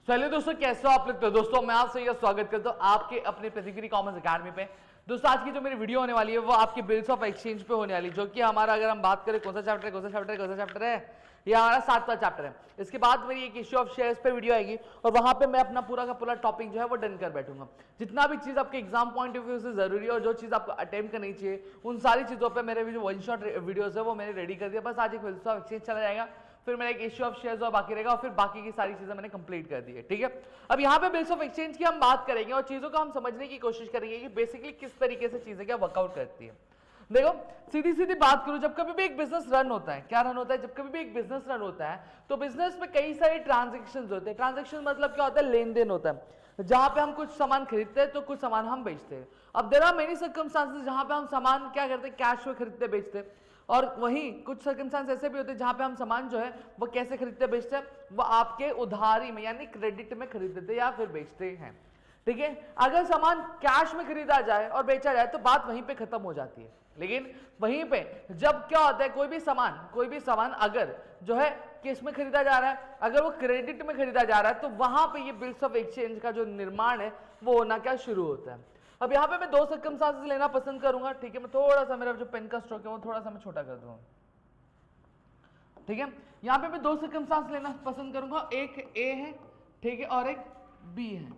चलिए दोस्तों, कैसे हो आप लोग। तो दोस्तों मैं आपसे यह स्वागत करता हूं आपके अपने प्रतिगिरी कॉमर्स अकेडमी पे। दोस्तों आज की जो मेरी वीडियो होने वाली है वो आपकी बिल्स ऑफ एक्सचेंज पे होने वाली है, जो कि हमारा अगर हम बात करें कौन सा चैप्टर है, ये हमारा 7वां चैप्टर है। इसके बाद मेरी एक इश्यू ऑफ शेयर्स पे वीडियो आएगी और वहां पे मैं अपना पूरा का पूरा टॉपिक जो है वो डन कर बैठूंगा। जितना भी चीज आपके एग्जाम पॉइंट ऑफ व्यू से जरूरी है और जो चीज आपको अटेम्प्ट करनी चाहिए, उन सारी चीजों पे मेरे जो वन शॉट वीडियोस है वो मैंने रेडी कर दिया। बस आज एक बिल्स ऑफ एक्सचेंज चला जाएगा, फिर मेरा एक इश्यू ऑफ शेयर्स और बाकी रहेगा और फिर बाकी की सारी चीजें मैंने कंप्लीट कर दी है। ठीक है, अब यहाँ पे बिल्स ऑफ एक्सचेंज की हम बात करेंगे और चीजों को हम समझने की कोशिश करेंगे कि बेसिकली किस तरीके से चीजें क्या वर्कआउट करती है। देखो सीधी सीधी बात करूं, जब कभी भी एक बिजनेस रन होता है, क्या रन होता है, जब कभी भी एक बिजनेस रन होता है तो बिजनेस में कई सारे ट्रांजेक्शन होते हैं। ट्रांजेक्शन मतलब क्या होता है, लेन देन होता है, जहां पे हम कुछ सामान खरीदते हैं तो कुछ सामान हम बेचते हैं। अब देयर आर मेनी सर्कमस्टांसेस जहां पे हम सामान क्या करते हैं, कैश में खरीदते बेचते हैं, और वहीं कुछ सर्कमस्टांस ऐसे भी होते हैं जहां पे हम सामान जो है वो कैसे खरीदते बेचते हैं, वो आपके उधारी में यानी क्रेडिट में खरीदते या फिर बेचते हैं। ठीक है, अगर सामान कैश में खरीदा जाए और बेचा जाए तो बात वहीं पे खत्म हो जाती है। लेकिन वहीं पे जब क्या होता है, कोई भी सामान अगर जो है किस में खरीदा जा रहा है, अगर वो क्रेडिट में खरीदा जा रहा है तो वहां पे ये बिल्स ऑफ एक्सचेंज का जो निर्माण है वो होना क्या शुरू होता है। अब यहाँ पे मैं दो सर्कमस्टांसेस लेना पसंद करूंगा। ठीक है, मैं थोड़ा सा मेरा जो पेन का स्ट्रोक है वो थोड़ा सा मैं छोटा कर दूंगा। ठीक है, यहाँ पे मैं दो सर्कमस्टांस लेना पसंद करूंगा, एक ए है, ठीक है, और एक बी है।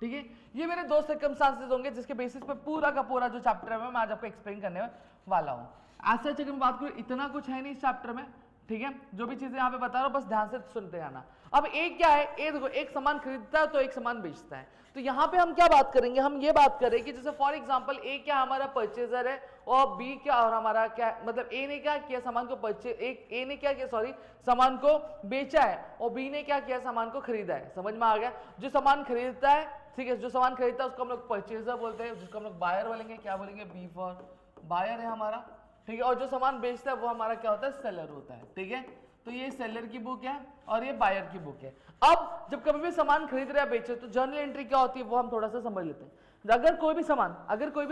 ठीक है, ये मेरे दो सर्कमस्टांसेस होंगे जिसके बेसिस पे पूरा का पूरा जो चैप्टर है मैं आज आपको एक्सप्लेन करने वाला हूँ। ऐसा अगर मैं बात करूँ, इतना कुछ है नहीं इस चैप्टर में। ठीक है, जो भी चीजें यहाँ पे बता रहा हूँ बस ध्यान से सुनते जाना। अब एक क्या है, ए देखो, एक सामान खरीदता है तो एक सामान बेचता है। तो यहाँ पे हम क्या बात करेंगे, हम ये बात करें कि जैसे फॉर एग्जांपल ए क्या हमारा परचेजर है और बी क्या और हमारा क्या, मतलब ए ने क्या किया, सामान को ए ने क्या किया, सॉरी, सामान को बेचा है और बी ने क्या किया, सामान को खरीदा है। समझ में आ गया। जो सामान खरीदता है, ठीक है, जो सामान खरीदता है उसको हम लोग परचेजर बोलते हैं, जिसको हम लोग बायर बोलेंगे, क्या बोलेंगे, बी फॉर बायर है हमारा। ठीक है, और जो सामान बेचता है वो हमारा क्या होता है, सेलर होता है। ठीक है, तो ये सेलर की बुक है और ये बायर की बुक है। अब जब कभी भी सामान खरीद रहे हैं बेचे तो जर्नल एंट्री क्या होती है वो हम थोड़ा सा समझ लेते हैं। अगर कोई भी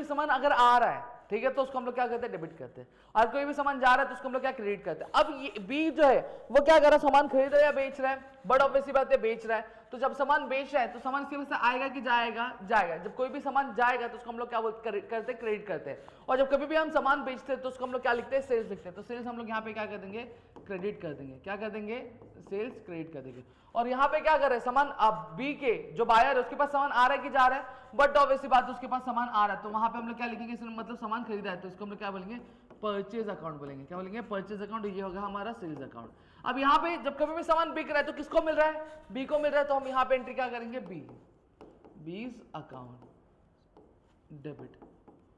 सामान अगर आ रहा है, ठीक है, तो उसको हम लोग क्या करते हैं, डेबिट करते हैं। और कोई भी सामान जा रहा है तो उसको हम लोग क्या, क्रेडिट करते हैं। अब ये बी जो है वो क्या कर रहा है, सामान खरीद रहा है या बेच रहा है, बट ऑब्वियसली बात है बेच रहा है। तो जब सामान बेच रहा है तो सामान इसके वजह से आएगा कि जाएगा, जाएगा। जब कोई भी सामान जाएगा तो उसको हम लोग क्या करते हैं, क्रेडिट करते हैं। और जब कभी भी हम सामान बेचते हैं तो उसको हम लोग क्या लिखते हैं, सेल्स लिखते हैं। तो सेल्स हम लोग यहाँ पे क्या कर देंगे, क्रेडिट कर देंगे। क्या कर देंगे, सेल्स क्रेडिट कर देंगे। और यहाँ पे क्या कर रहे हैं, सामान अब बी के जो बायर है उसके पास सामान आ रहा है कि जा रहा है, बट ऑब्वियसली बात है उसके पास सामान आ रहा है। तो वहां पे हम लोग क्या लिखेंगे, मतलब सामान खरीदा है तो इसको हम लोग क्या बोलेंगे, परचेज अकाउंट बोलेंगे। क्या बोलेंगे, परचेज अकाउंट। ये होगा हमारा सेल्स अकाउंट। अब यहाँ पे जब कभी भी सामान बिक रहा है तो किसको मिल रहा है, बी को मिल रहा है। तो हम यहाँ पे एंट्री क्या करेंगे, बीज अकाउंट डेबिट।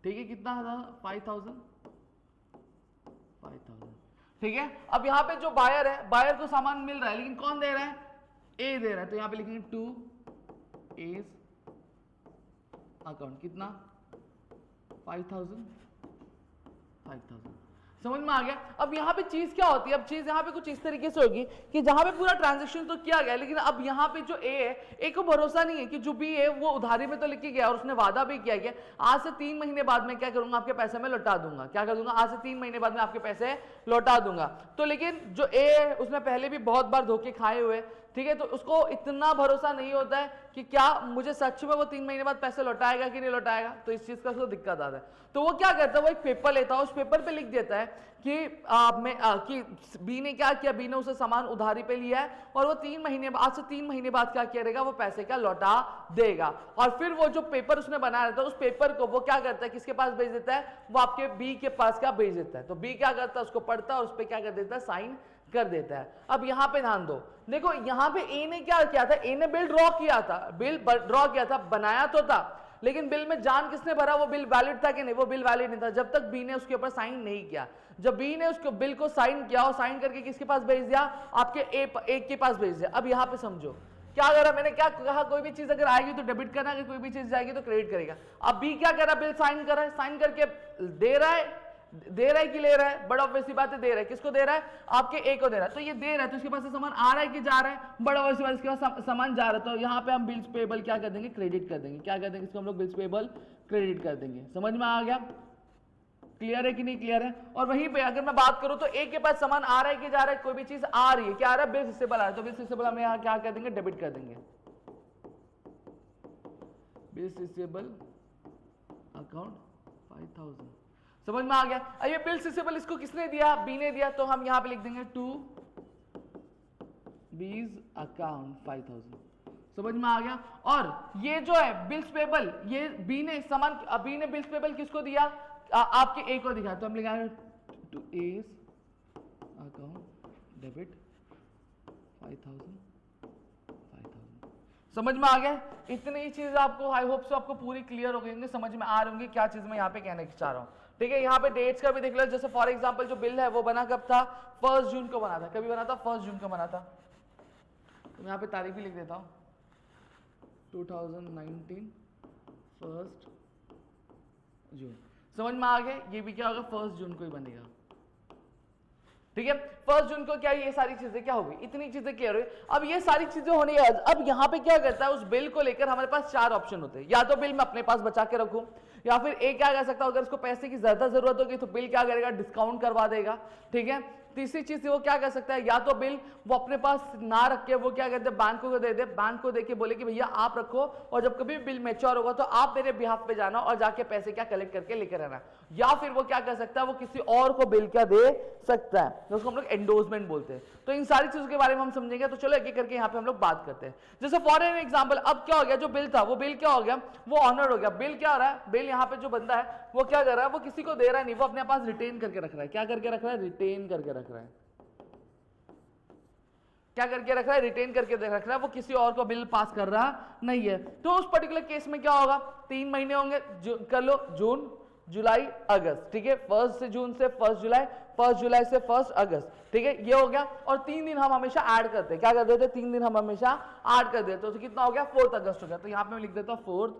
ठीक है, कितना 5000। ठीक है, अब यहाँ पे जो बायर है, बायर को सामान मिल रहा है लेकिन कौन दे रहा है, ए दे रहा है। तो यहाँ पे लिखेंगे टू एज अकाउंट, कितना 5000। समझ में आ गया। अब यहाँ पे चीज क्या होती है, अब चीज यहाँ पे कुछ इस तरीके से होगी कि जहां पे पूरा ट्रांजैक्शन तो किया गया, लेकिन अब यहाँ पे जो ए है, ए को भरोसा नहीं है कि जो बी है वो उधारी में तो लिख के गया और उसने वादा भी किया गया आज से 3 महीने बाद मैं क्या करूंगा, आपके पैसे में लौटा दूंगा। क्या कर दूंगा, आज से 3 महीने बाद में आपके पैसे लौटा दूंगा। तो लेकिन जो ए है उसने पहले भी बहुत बार धोखे खाए हुए, ठीक है, तो उसको इतना भरोसा नहीं होता है कि क्या मुझे सच में वो 3 महीने बाद पैसे लौटाएगा कि नहीं लौटाएगा। तो इस चीज का उसको दिक्कत आता है। तो वो क्या करता है, वो एक पेपर लेता है, उस पेपर पे लिख देता है कि बी ने क्या किया, बी ने उसे सामान उधारी पे लिया है और वो 3 महीने आज से 3 महीने बाद क्या करेगा, वो पैसे क्या लौटा देगा। और फिर वो जो पेपर उसने बनाया रहता है उस पेपर को वो क्या करता है, किसके पास भेज देता है, वो आपके बी के पास क्या भेज देता है। तो बी क्या करता है, उसको पढ़ता है और उस पर क्या कर देता है, साइन कर देता है। अब यहां पे ध्यान दो, देखो यहां पे ए ने क्या किया था, ए ने बिल ड्रॉ किया था, बनाया तो था, लेकिन बिल में जान किसने भरा, वो बिल वैलिड था कि नहीं, वो बिल वैलिड नहीं था जब तक बी ने उसके ऊपर साइन नहीं किया। जब बी ने उसको बिल को साइन किया और साइन करके किसके पास भेज दिया, आपके ए के पास भेज दिया। अब यहां पे समझो क्या करा, मैंने क्या कहा, कोई भी चीज अगर आएगी तो डेबिट करना, अगर कोई भी चीज जाएगी तो क्रेडिट करेगा। अब बी क्या कर रहा है, बिल साइन कर रहा है, साइन करके दे रहा है कि ले रहा है, बड़ा ऑब्वियसली बात है दे रहा है। किसको दे रहा है, आपके ए को दे रहा है। तो ये दे रहा है तो उसके पास से सामान आ रहा है कि जा रहा है, बड़ा ऑब्वियसली बात, इसके पास सामान जा रहा है। तो यहाँ पे हम बिल्स पेबल क्या कर देंगे, क्रेडिट कर देंगे। क्या कर देंगे, इसको हम लोग बिल्स पेबल क्रेडिट कर देंगे। समझ में आ गया। क्लियर है कि नहीं क्लियर है? और वहीं पे अगर मैं बात करूं तो ए के पास सामान आ रहा है कि जा रहा है, कोई भी चीज आ रही है, क्या आ रहा है, बिल रिसीवेबल आ रहा है, तो बिल रिसीवेबल हम यहां क्या कर देंगे, डेबिट कर देंगे, बिल रिसीवेबल अकाउंट 5000। समझ में आ गया? अब ये बिल रिसीवेबल इसको किसने दिया, बी ने दिया, तो हम यहां पे लिख देंगे टू बीज अकाउंट 5000। समझ में आ गया? और ये जो है बिल्स पेबल, ये बी ने सामान, बी ने बिल्स पेबल किसको दिया, आपके ए को दिखा, तो हम लिखाएंगे टू एज अकाउंट डेबिट 5000। समझ में आ गया? इतनी ही चीज आपको, आई होप सो आपको पूरी क्लियर हो गई होंगी, समझ में आ रही होंगी क्या चीज मैं यहाँ पे कहना चाह रहा हूँ। ठीक है, यहाँ पे डेट्स का भी देख लो, जैसे फॉर एग्जांपल जो बिल है वो बना कब था, 1 जून को बना था, कभी बना था, 1 जून को बना था, तो मैं यहाँ पे तारीख भी लिख देता हूँ 2019 1 जून। समझ में आ गया? ये भी क्या होगा, 1 जून को ही बनेगा। ठीक है, 1 जून को क्या ये सारी चीजें क्या होगी, इतनी चीजें क्लियर हुई। अब ये सारी चीजें होने के बाद अब यहाँ पे क्या करता है, उस बिल को लेकर हमारे पास 4 ऑप्शन होते हैं, या तो बिल मैं अपने पास बचा के रखूं, या फिर ए क्या कर सकता हूं, अगर उसको पैसे की ज्यादा जरूरत होगी तो बिल क्या करेगा, डिस्काउंट करवा देगा। ठीक है, तीसरी चीज वो क्या कर सकता है, या तो बिल वो अपने पास ना रख के वो क्या कहते हैं, बैंक को दे दे, बैंक को देके बोले कि भैया आप रखो, और जब कभी बिल मैच्योर होगा तो आप मेरे बिहाफ पे जाना और जाके पैसे क्या कलेक्ट करके लेकर आना। या फिर वो क्या कर सकता है, वो किसी और को बिल क्या दे सकता है, जिसको हम लोग एंडोर्समेंट बोलते हैं। तो इन सारी चीजों के बारे में हम समझेंगे, तो चलो एक एक करके यहाँ पे हम लोग बात करते हैं। जैसे फॉर एन एग्जाम्पल, अब क्या हो गया, जो बिल था वो बिल क्या हो गया, वो ऑनर हो गया। बिल क्या हो रहा है, बिल यहाँ पे जो बंदा है वो क्या कर रहा है, वो किसी को दे रहा नहीं, वो अपने पास रिटेन करके रख रहा है। क्या करके रख रहा है, रिटेन करके रख रहा है। क्या करके रख रहा है, रिटेन करके रख रहा है, वो किसी और को बिल पास कर रहा नहीं है। तो उस पर्टिकुलर केस में क्या होगा, 3 महीने होंगे, कर लो जून जुलाई अगस्त। ठीक है, 1 जून से 1 जुलाई, 1 जुलाई से 1 अगस्त। ठीक है, ये हो गया। और 3 दिन हम हमेशा ऐड करते हैं, क्या कर देते हैं, 3 दिन हम हमेशा ऐड कर देते हैं। तो कितना हो गया, 4 अगस्त हो गया। तो यहाँ पे मैं लिख देता हूँ 4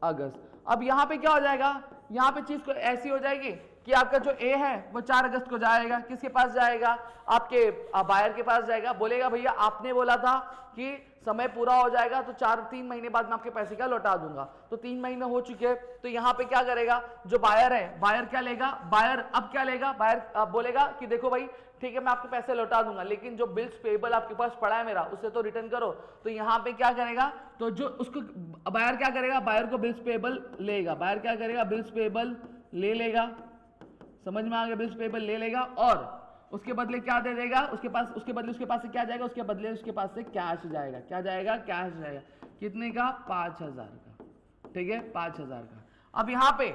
अगस्त। अब यहाँ पे क्या हो जाएगा, यहाँ पे चीज को ऐसी हो जाएगी कि आपका जो ए है वो 4 अगस्त को जाएगा, किसके पास जाएगा, आपके बायर के पास जाएगा, बोलेगा भैया आपने बोला था कि समय पूरा हो जाएगा तो 3 महीने बाद मैं आपके पैसे क्या लौटा दूंगा। तो 3 महीने हो चुके हैं, तो यहाँ पे क्या करेगा, जो बायर है, बायर क्या लेगा, बायर अब क्या लेगा, बायर अब बोलेगा कि देखो भाई ठीक है मैं आपके पैसे लौटा दूंगा, लेकिन जो बिल्स पेबल आपके पास पड़ा है मेरा उसे तो रिटर्न करो। तो यहाँ पे क्या करेगा, तो जो उसको बायर क्या करेगा, बायर को बिल्स पेबल लेगा, बायर क्या करेगा, बिल्स पेबल ले लेगा। समझ में आ गया, बिल्स पेबल ले लेगा और उसके बदले क्या दे देगा, उसके पास, उसके बदले उसके पास से क्या जाएगा, उसके बदले उसके पास से कैश जाएगा। क्या जाएगा, कैश जाएगा। कितने का, 5000 का। ठीक है, 5000 का। अब यहाँ पे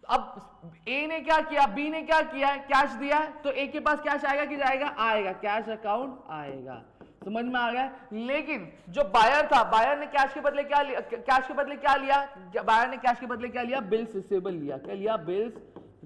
अब ए ने क्या किया, बी ने क्या किया है, कैश दिया है, तो ए के पास कैश आएगा कि जाएगा, आएगा, कैश अकाउंट आएगा। समझ में आ गया। लेकिन जो बायर था, बायर ने कैश के बदले क्या लिया, कैश के बदले क्या लिया, बायर ने कैश के बदले क्या लिया, बिल्स रिसीवेबल लिया। क्या लिया, बिल्स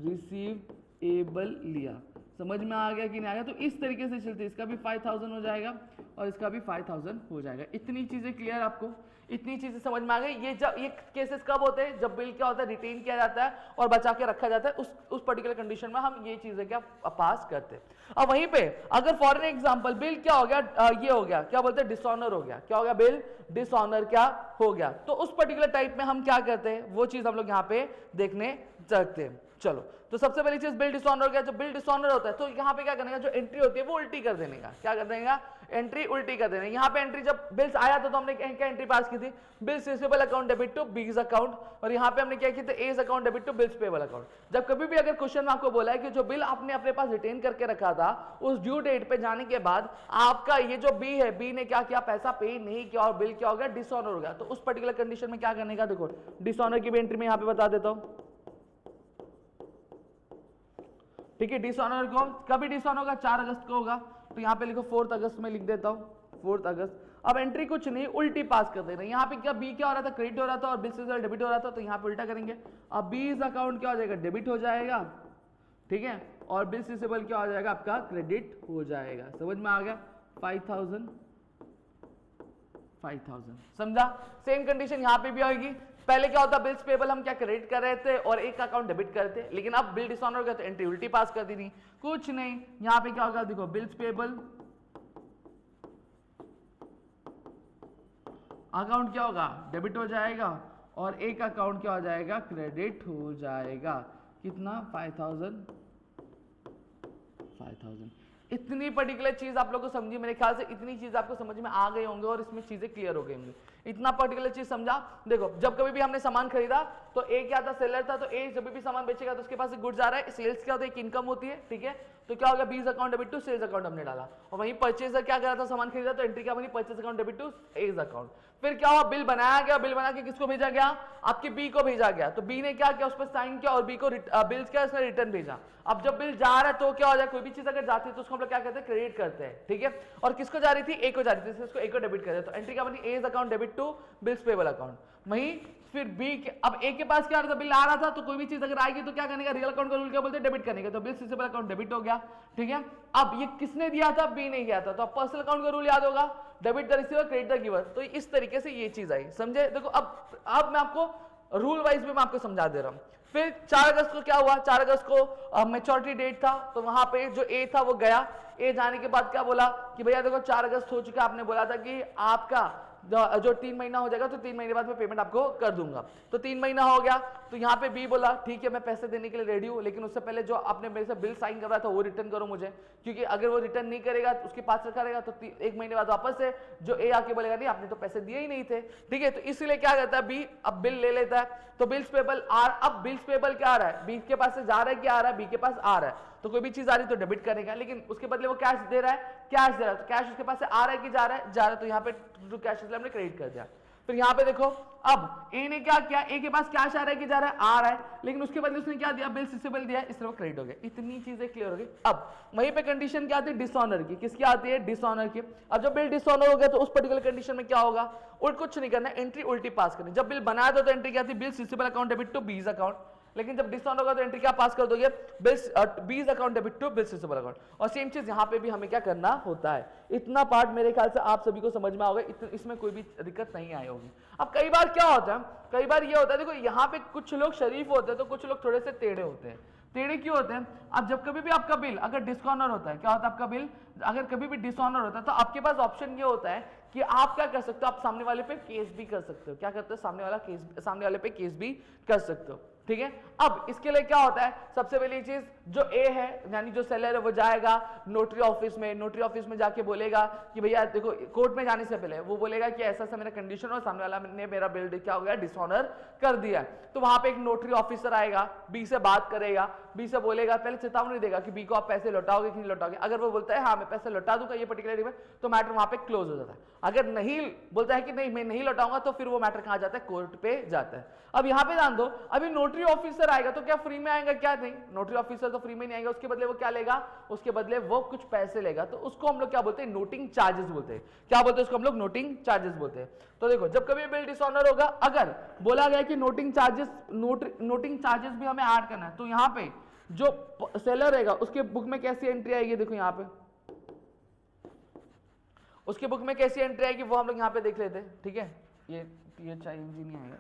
रिसीवेबल लिया। समझ में आ गया कि नहीं आ गया। तो इस तरीके से चलते, इसका भी 5000 हो जाएगा और इसका भी 5000 हो जाएगा। इतनी चीजें क्लियर आपको, इतनी चीजें समझ में आ गई। ये जब ये केसेस कब होते हैं, जब बिल क्या होता है, रिटेन किया जाता है और बचा के रखा जाता है, उस पर्टिकुलर कंडीशन में हम ये चीजें क्या पास करते हैं। अब वहीं पे अगर फॉर एग्जांपल बिल क्या हो गया, ये हो गया, क्या बोलते हैं, डिसऑनर हो गया। क्या हो गया, बिल डिसऑनर क्या हो गया। तो उस पर्टिकुलर टाइप में हम क्या करते हैं, वो चीज हम लोग यहाँ पे देखने सकते हैं। चलो, तो सबसे पहली चीज बिल डिसऑनर हो गया। जब बिल डिसऑनर होता है तो यहाँ पे क्या करने का, जो एंट्री होती है वो उल्टी कर देने का। क्या कर देगा, एंट्री उल्टी कर देने। यहाँ पे एंट्री जब बिल्स आया था तो हमने क्या एंट्री पास की थी, bills receivable account debit to B's account, और यहाँ पे हमने क्या की थी, A's account debit to bills payable account. जब कभी भी अगर क्वेश्चन में आपको बोला है कि जो बिल आपने अपने पास रिटेन करके रखा था उस ड्यू डेट पे जाने के बाद आपका ये जो बी है, बी ने क्या किया, पैसा पे नहीं किया और बिल क्या हो गया, डिसऑनर हो गया। तो उस पर्टिकुलर कंडीशन में क्या करने का, देखो डिसऑनर की भी एंट्री में यहाँ पे बता देता हूँ। ठीक है, डिसऑनर को कभी डिसऑनर होगा, 4 अगस्त को होगा, तो यहाँ पे लिखो 4 अगस्त में लिख देता हूँ, 4 अगस्त। अब एंट्री कुछ नहीं, उल्टी पास कर देना। यहाँ पे क्या, बी क्या हो रहा था, क्रेडिट हो रहा था और बिल से डेबिट हो रहा था, तो यहाँ पे उल्टा करेंगे। अब बीज अकाउंट क्या हो जाएगा, डेबिट हो जाएगा। ठीक है, और बिल रिसीवेबल क्या हो जाएगा, आपका क्रेडिट हो जाएगा। समझ में आ गया, 5000 समझा। सेम कंडीशन यहाँ पे भी आएगी। पहले क्या होता, बिल्स पेबल हम क्या क्रेडिट कर रहे थे और एक अकाउंट डेबिट करते थे, लेकिन अब बिल डिसऑनर हो गया तो एंट्री उल्टी पास कर दी थी। कुछ नहीं, यहाँ पे क्या होगा, देखो बिल्स पेबल अकाउंट क्या होगा, डेबिट हो जाएगा और एक अकाउंट क्या हो जाएगा, क्रेडिट हो जाएगा। कितना 5000 इतनी पर्टिकुलर चीज आप लोगों को समझी, मेरे ख्याल से इतनी चीज आपको समझ में आ गई होंगे और इसमें चीजें क्लियर हो गई होंगी। इतना पर्टिकुलर चीज समझा। देखो जब कभी भी हमने सामान खरीदा तो ए क्या था, सेलर था, तो ए जब भी सामान बेचेगा तो उसके पास एक गुड्स आ रहा है, सेल्स क्या होता है, एक इनकम होती है, ठीक है। तो क्या हो गया, B's account debit to sales account हमने डाला, और वहीं परचेजर क्या करा था, सामान खरीदा, तो एंट्री क्या बनी, purchase account debit to A's account. फिर क्या हुआ, बिल बनाया गया, बिल बना के किसको भेजा गया, आपके बी को भेजा गया, तो बी ने क्या किया, उस पर साइन किया और बी को बिल्स क्या उसने रिटर्न भेजा। अब जब बिल जा रहा है तो क्या हो जाए, कोई भी चीज अगर जाती है तो उसको हम लोग क्या कहते हैं, क्रेडिट करते हैं, ठीक है। और किसको जा रही थी, ए को जा रही थी, इसको ए को डेबिट करते हैं, तो एंट्री क्या बनी, A's account debit to bills payable account. वहीं फिर बी के, अब ए के पास क्या आ रहा था, बिल आ रहा था, तो कोई भी चीज अगर आएगी तो क्या करने का, रियल अकाउंट का रूल क्या बोलते हैं, डेबिट करने का, तो बिल्स रिसीवेबल अकाउंट डेबिट हो गया, ठीक है। अब ये किसने दिया था, बी ने किया था, तो अब पर्सनल अकाउंट का रूल याद होगा, debit the receiver credit the giver. तो इस तरीके से ये चीज आई, समझे। देखो अब मैं आपको रूल वाइज भी मैं आपको समझा दे रहा हूं। फिर 4 अगस्त को क्या हुआ, 4 अगस्त को मैच्योरिटी डेट था, तो वहां पे जो ए था वो गया, ए जाने के बाद क्या बोला कि भैया देखो 4 अगस्त हो चुका, आपने बोला था कि आपका जो 3 महीना हो जाएगा तो 3 महीने बाद मैं पेमेंट आपको कर दूंगा, तो 3 महीना हो गया। तो यहाँ पे बी बोला ठीक है मैं पैसे देने के लिए रेडी हूँ, लेकिन उससे पहले जो आपने मेरे से बिल साइन करवाया था वो रिटर्न करो मुझे, क्योंकि अगर वो रिटर्न नहीं करेगा तो उसके पास रखा रहेगा तो 1 महीने बाद वापस से जो ए आके बोलेगा नहीं आपने तो पैसे दिए ही नहीं थे, ठीक है। तो इसलिए क्या करता है बी, अब बिल ले लेता है, तो बिल्स पेबल अब बिल्स पेबल क्या आ रहा है, बी के पास से जा रहा है, क्या आ रहा है, बी के पास आ रहा है, तो कोई भी चीज आ रही है तो डेबिट करेगा, लेकिन उसके बदले वो कैश दे रहा है, कैश दे रहा है, तो कैश उसके पास से आ रहा है कि जा रहा है, जा रहा है, तो यहाँ पे कैश हमने क्रेडिट कर दिया। फिर यहाँ पे देखो अब ए ने क्या किया, ए के पास कैश आ रहा है कि जा रहा है, आ रहा है, लेकिन उसके बदले उसने क्या दिया, बिल्स रिसीवेबल दिया, इस तरह क्रेडिट हो गया। इतनी चीजें क्लियर हो गई। अब वहीं पे कंडीशन क्या आती है, डिसऑनर की, किसकी आती है, डिसऑनर की। अब जब बिल डिसऑनर हो गया तो उस पर्टिकुलर कंडीशन में क्या होगा, उल्ट कुछ नहीं करना, एंट्री उल्टी पास करनी। जब बिल बनाया था तो एंट्री क्या थी, bills receivable account debit to B's account, लेकिन जब डिसऑनर होगा तो एंट्री क्या पास कर दोगे, bills B's account debit to bills receivable account. और सेम चीज यहाँ पे भी हमें क्या करना होता है। इतना पार्ट मेरे ख्याल से आप सभी को समझ में आओगे, इसमें कोई भी दिक्कत नहीं आई होगी। अब कई बार क्या होता है, कई बार ये होता है, देखो यहाँ पे कुछ लोग शरीफ होते हैं तो कुछ लोग थोड़े से टेढ़े होते हैं। टेढ़े क्यों होते हैं, अब जब कभी भी आपका बिल अगर डिसऑनर होता है, क्या होता है आपका बिल अगर कभी भी डिसऑनर होता है तो आपके पास ऑप्शन ये होता है कि आप क्या कर सकते हो, आप सामने वाले पे केस भी कर सकते हो। क्या करते हो, सामने वाले पे केस भी कर सकते हो, ठीक है। अब इसके लिए क्या होता है, सबसे पहली चीज जो ए है यानी जो सेलर है वो जाएगा नोटरी ऑफिस में, नोटरी ऑफिस में जाके बोलेगा कि भैया देखो, कोर्ट में जाने से पहले वो बोलेगा कि ऐसा ऐसा मेरा कंडीशन और सामने वाला ने मेरा बिल क्या हो गया, डिसऑनर कर दिया। तो वहां पे एक नोटरी ऑफिसर आएगा, बी से बात करेगा, बी से बोलेगा, पहले चेतावनी देगा कि बी को आप पैसे लौटाओगे कि नहीं लौटाओगे। अगर वो बोलता है हाँ मैं पैसे लौटा दूंगा ये पर्टिकुलर में, तो मैटर वहां पे क्लोज हो जाता है। अगर नहीं बोलता है कि नहीं मैं नहीं लौटाऊंगा, तो फिर वो मैटर कहां जाता है, कोर्ट पे जाता है। अब यहाँ पे ध्यान दो, अभी नोटरी ऑफिसर आएगा तो क्या फ्री में आएगा, क्या नहीं, नोटरी ऑफिसर तो फ्री में नहीं आएगा, उसके बदले वो क्या लेगा, उसके बदले वो कुछ पैसे लेगा, तो उसको हम लोग क्या बोलते हैं, नोटिंग चार्जेस बोलते हैं। क्या बोलते हैं उसको हम लोग, नोटिंग चार्जेस बोलते हैं। तो देखो जब कभी बिल डिसऑनर होगा, अगर बोला गया कि नोटिंग चार्जेस भी हमें ऐड करना है, तो यहाँ पे जो सेलर रहेगा उसके बुक में कैसी एंट्री आएगी, देखो यहाँ पे उसके बुक में कैसी एंट्री आएगी वो हम लोग यहाँ पे देख लेते हैं, ठीक है। ये नहीं आएगा,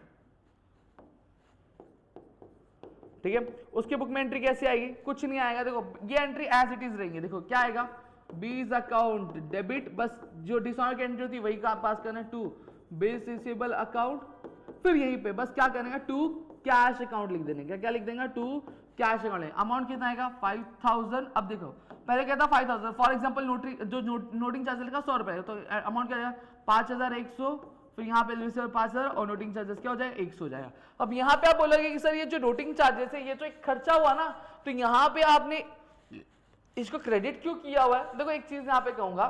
ठीक है। उसके बुक में एंट्री कैसे आएगी, कुछ नहीं आएगा। देखो ये एंट्री एज इट इज रहेंगी। देखो क्या आएगा, बीज अकाउंट डेबिट, बस जो डिसऑनर की एंट्री होती है वही का पास करना है, टू बिल्स रिसीवेबल अकाउंट, फिर यहीं पे बस क्या करने का, टू कैश अकाउंट लिख देने का। क्या लिख देंगे, टू कैश अकाउंट। अमाउंट कितना आएगा, 5000। अब देखो पहले क्या था 5000, फॉर एग्जांपल नोटिंग चार्ज लिखा 100 रुपए, तो अमाउंट क्या आएगा 5100, फिर यहाँ पे रिसीवर 5000 और नोटिंग चार्जेस क्या हो जाएगा 100 हो जाएगा। अब यहाँ पे आप बोलोगे कि सर ये जो नोटिंग चार्जेस है ये तो एक खर्चा हुआ ना, तो यहाँ पे आपने इसको क्रेडिट क्यों किया हुआ है। देखो एक चीज यहाँ पे कहूंगा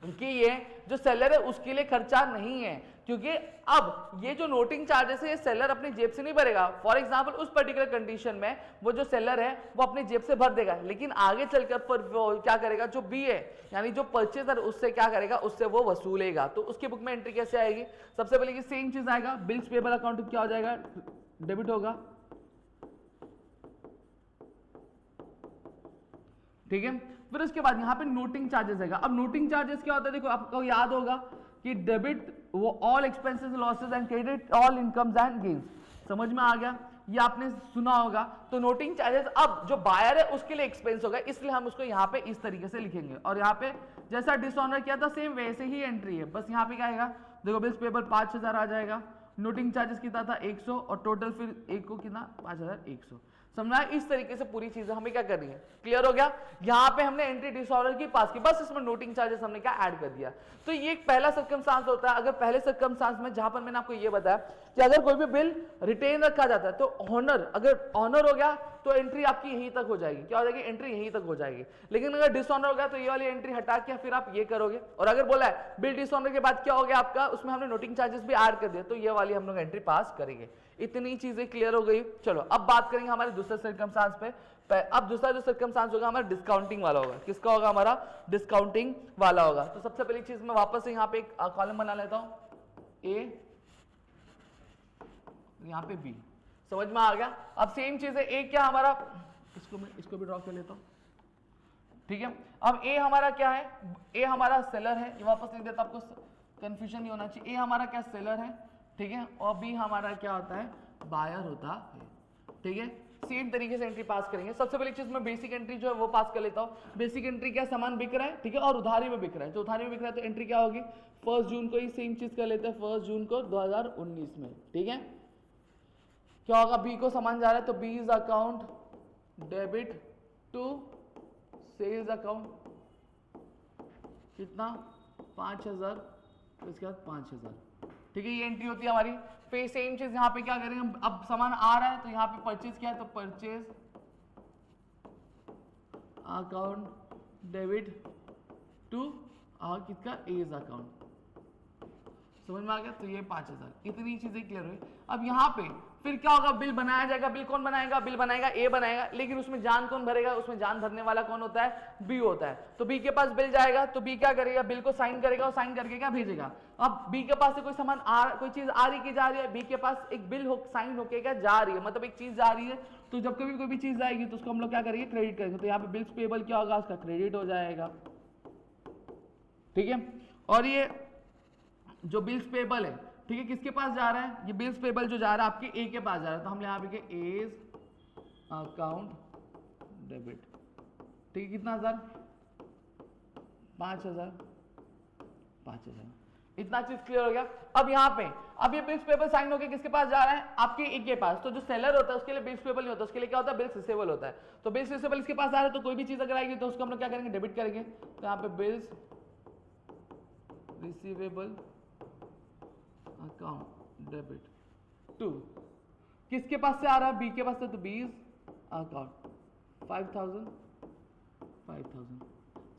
कि ये जो सेलर है उसके लिए खर्चा नहीं है, क्योंकि अब ये जो नोटिंग चार्जेस है ये सेलर अपनी जेब से नहीं भरेगा। फॉर एग्जांपल उस पर्टिकुलर कंडीशन में वो जो सेलर है वो अपनी जेब से भर देगा, लेकिन आगे चलकर फिर वो क्या करेगा, जो बी है यानी जो परचेजर उससे क्या करेगा, उससे वो वसूलेगा। तो उसकी बुक में एंट्री कैसे आएगी, सबसे पहले की सेम चीज आएगा, बिल्स पेबल अकाउंट क्या हो जाएगा, डेबिट होगा, ठीक है। फिर उसके बाद यहाँ पे नोटिंग चार्जेस आएगा। अब नोटिंग चार्जेस क्या होता है, देखो आपको याद होगा कि डेबिट वो all expenses losses and credit all incomes and gains, समझ में आ गया, ये आपने सुना होगा। तो नोटिंग चार्जेस अब जो बायर है उसके लिए एक्सपेंस होगा, इसलिए हम उसको यहाँ पे इस तरीके से लिखेंगे। और यहाँ पे जैसा डिसऑनर किया था सेम वैसे ही एंट्री है, बस यहाँ पे क्या आएगा, देखो बिल्स पेबल 5000 आ जाएगा, नोटिंग चार्जेस कितना था 100 और टोटल फिर एक को कितना 5100। समझा? इस तरीके से पूरी चीजें हमें क्या करनी है, क्लियर हो गया? यहाँ पे हमने एंट्री डिसऑर्डर की पास की, बस इसमें नोटिंग चार्जेस हमने क्या ऐड कर दिया। तो ये एक पहला सर्कमस्टांस होता है। अगर पहले सर्कमस्टांस में जहां पर मैंने आपको ये बताया कि अगर कोई भी बिल रिटेन रखा जाता है तो ऑनर, अगर ऑनर हो गया तो एंट्री आपकी यहीं तक हो जाएगी, क्या हो जाएगी, एंट्री यहीं तक हो जाएगी। लेकिन अगर डिसऑनर हो गया तो ये वाली एंट्री हटा के फिर आप ये करोगे। और अगर बोला है बिल डिसऑनर के बाद क्या हो गया आपका, उसमें हमने नोटिंग चार्जेस भी ऐड कर दिया, तो ये वाली हम लोग एंट्री पास करेंगे। इतनी चीजें क्लियर हो गई। चलो अब बात करेंगे हमारे दूसरे सर्कमस्टांस पे। अब दूसरा जो सर्कमस्टांस होगा हमारा डिस्काउंटिंग वाला होगा। किसका होगा, हमारा डिस्काउंटिंग वाला होगा। तो सबसे पहली चीज मैं वापस से यहाँ पे एक कॉलम बना लेता हूं, ए, यहाँ पे बी, समझ में आ गया? अब सेम चीज है, ए क्या हमारा, इसको भी ड्रॉ कर लेता हूं, ठीक है। अब ए हमारा क्या है, ए हमारा सेलर है, ये वापस लिख देता, आपको कंफ्यूजन नहीं होना चाहिए। ए हमारा क्या, सेलर है, ठीक है। और बी हमारा क्या होता है, बायर होता है, ठीक है। सेम तरीके से एंट्री पास करेंगे। सबसे पहली चीज मैं बेसिक एंट्री जो है वो पास कर लेता हूं। बेसिक एंट्री क्या, सामान बिक रहा है, ठीक है, और उधारी में बिक रहा है। तो उधारी में बिक रहा है तो एंट्री क्या होगी, 1 जून को ही सेम चीज कर लेते हैं, 1 जून को 2019 में, ठीक है। क्या होगा, बी को सामान जा रहा है तो B's account debit to sales account, कितना, 5000, इसके बाद 5000, ठीक है। ये एंट्री होती है हमारी। फिर सेम चीज यहाँ पे क्या करेंगे, अब सामान आ रहा है तो यहाँ पे परचेज क्या है, तो परचेज अकाउंट डेबिट टू किसका, एज अकाउंट, समझ में आ गया? तो ये 5000, इतनी चीजें क्लियर हुई। अब यहाँ पे फिर क्या होगा, बिल बनाया जाएगा। बिल कौन बनाएगा, बिल बनाएगा ए बनाएगा, लेकिन उसमें जान कौन भरेगा, उसमें जान भरने वाला कौन होता है, बी होता है। तो बी के पास बिल जाएगा तो बी क्या करेगा, बिल को साइन करेगा और साइन करके क्या भेजेगा। अब बी के पास से कोई सामान कोई चीज आ रही की जा रही है, बी के पास एक बिल साइन होके क्या जा रही है, मतलब एक चीज जा रही है। तो जब कभी कोई भी चीज आएगी तो उसको हम लोग क्या करेंगे, क्रेडिट करेंगे। तो यहाँ पे बिल्स पेबल क्या होगा, उसका क्रेडिट हो जाएगा, ठीक है। और ये जो बिल्स पेबल है, ठीक है, किसके पास जा रहा है, ये बिल्स पेबल जो जा रहा है आपके ए के पास जा रहा है। तो हम यहाँ पे एज अकाउंट डेबिट, ठीक है, कितना, 1000, 5000, 5000, इतना चीज क्लियर हो गया। अब यहाँ पे अब ये बिल्स पेबल साइन होकर किसके पास जा रहा है, आपके ए के पास। तो जो सेलर होता है उसके लिए बिल्स पेबल नहीं होता, उसके लिए क्या होता है, बिल्स रिसीवेबल होता है। तो बिल्स रिसीवेबल इसके पास आ रहा है तो कोई भी चीज अगर आएगी तो उसको हम लोग क्या करेंगे, डेबिट करेंगे। तो यहाँ पे bills receivable account debit to, किसके पास से आ रहा है, बी के पास से, तो बीज अकाउंट 5000,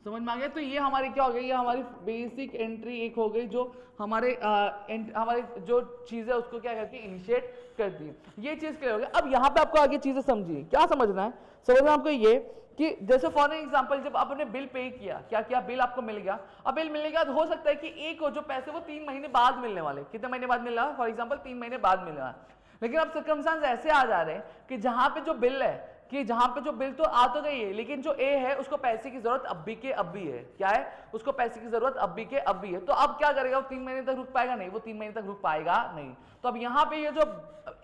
समझ में आ गया? तो ये हमारी क्या हो गई, ये हमारी बेसिक एंट्री एक हो गई जो हमारे हमारे जो चीज है उसको क्या करती है, इनिशिएट करती है। ये चीज क्लियर हो गया। अब यहाँ पे आपको आगे चीजें समझिए, क्या समझना है, समझना आपको ये कि जैसे फॉर एग्जांपल जब आपने बिल पे किया, क्या किया, बिल आपको मिल गया। अब बिल मिलने के बाद हो सकता है कि एक को जो पैसे वो 3 महीने बाद मिलने वाले, कितने महीने बाद मिल रहा है, फॉर एग्जांपल 3 महीने बाद मिल रहा है। लेकिन अब सर्कमस्टेंस ऐसे आ जा रहे हैं कि जहां पे जो बिल है, कि जहां पे जो बिल तो आ तो गई है, लेकिन जो ए है उसको पैसे की जरूरत अब भी के अब भी है। क्या है, उसको पैसे की जरूरत अब भी के अब भी है। तो अब क्या करेगा, वो 3 महीने तक रुक पाएगा, नहीं, वो 3 महीने तक रुक पाएगा नहीं। तो अब यहाँ पे ये जो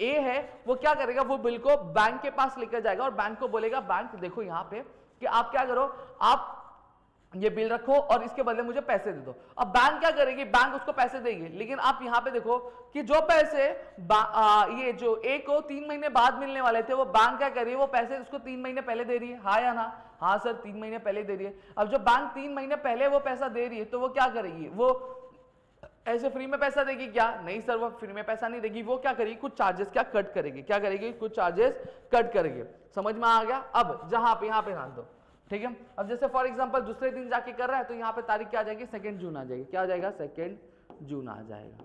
ए है वो क्या करेगा, वो बिल को बैंक के पास लेकर जाएगा और बैंक को बोलेगा, बैंक देखो यहाँ पे कि आप क्या करो, आप ये बिल रखो और इसके बदले मुझे पैसे दे दो। अब बैंक क्या करेगी, बैंक उसको पैसे देगी, लेकिन आप यहाँ पे देखो कि जो पैसे ये जो ए को 3 महीने बाद मिलने वाले थे, वो बैंक क्या कर रही है, वो पैसे उसको 3 महीने पहले दे रही है। हाँ या ना, हाँ सर, 3 महीने पहले दे रही है। अब जो बैंक 3 महीने पहले वो पैसा दे रही है तो वो क्या करेगी, वो ऐसे फ्री में पैसा देगी क्या, नहीं सर, वो फ्री में पैसा नहीं देगी। वो क्या करेगी, कुछ चार्जेस क्या कट करेगी, क्या करेगी, कुछ चार्जेस कट करेगी। समझ में आ गया? अब जहां पे यहाँ पे ध्यान दो, ठीक है। अब जैसे फॉर एग्जांपल दूसरे दिन जाके कर रहा है तो यहाँ पे तारीख क्या आ जाएगी, 2 जून आ जाएगी। क्या आ जाएगा, 2 जून आ जाएगा,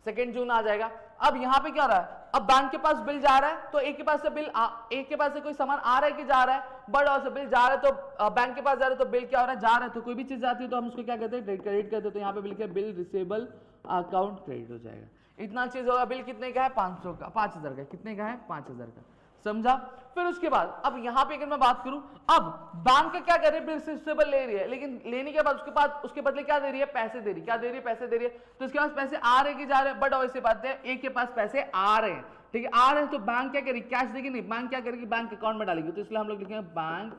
2 जून आ जाएगा। अब यहाँ पे क्या हो रहा है, अब बैंक के पास बिल जा रहा है तो एक के पास से बिल एक के पास से कोई सामान आ रहा है कि जा रहा है, बड़ा से बिल जा रहा है तो बैंक के पास जा रहा है तो बिल क्या हो रहा है, जा रहा है। तो कोई भी चीज जाती है तो हम उसको क्या कहते हैं, क्रेडिट कहते हैं। तो यहाँ पे बिल क्या, बिल रिसीवेबल अकाउंट क्रेडिट हो जाएगा। इतना चीज होगा। बिल कितने का है, 500 का, 5000 का, कितने का है, 5000 का, समझा। फिर उसके बाद अब यहाँ पे अगर मैं बात करूं, अब बैंक का क्या कर रही है, बिल रिसीवेबल ले रही है, लेकिन लेने के बाद उसके बदले क्या दे रही है, पैसे दे रही है। क्या दे रही है, पैसे दे रही है। तो इसके पास पैसे आ रहे कि जा रहे हैं, बट वैसे बात है एक के पास पैसे आ रहे हैं, ठीक है, आ रहे हैं। तो बैंक क्या करेगी, कैश देगी नहीं, बैंक क्या करेगी, बैंक अकाउंट में डालेगी। तो इसलिए हम लोग लिखेंगे बैंक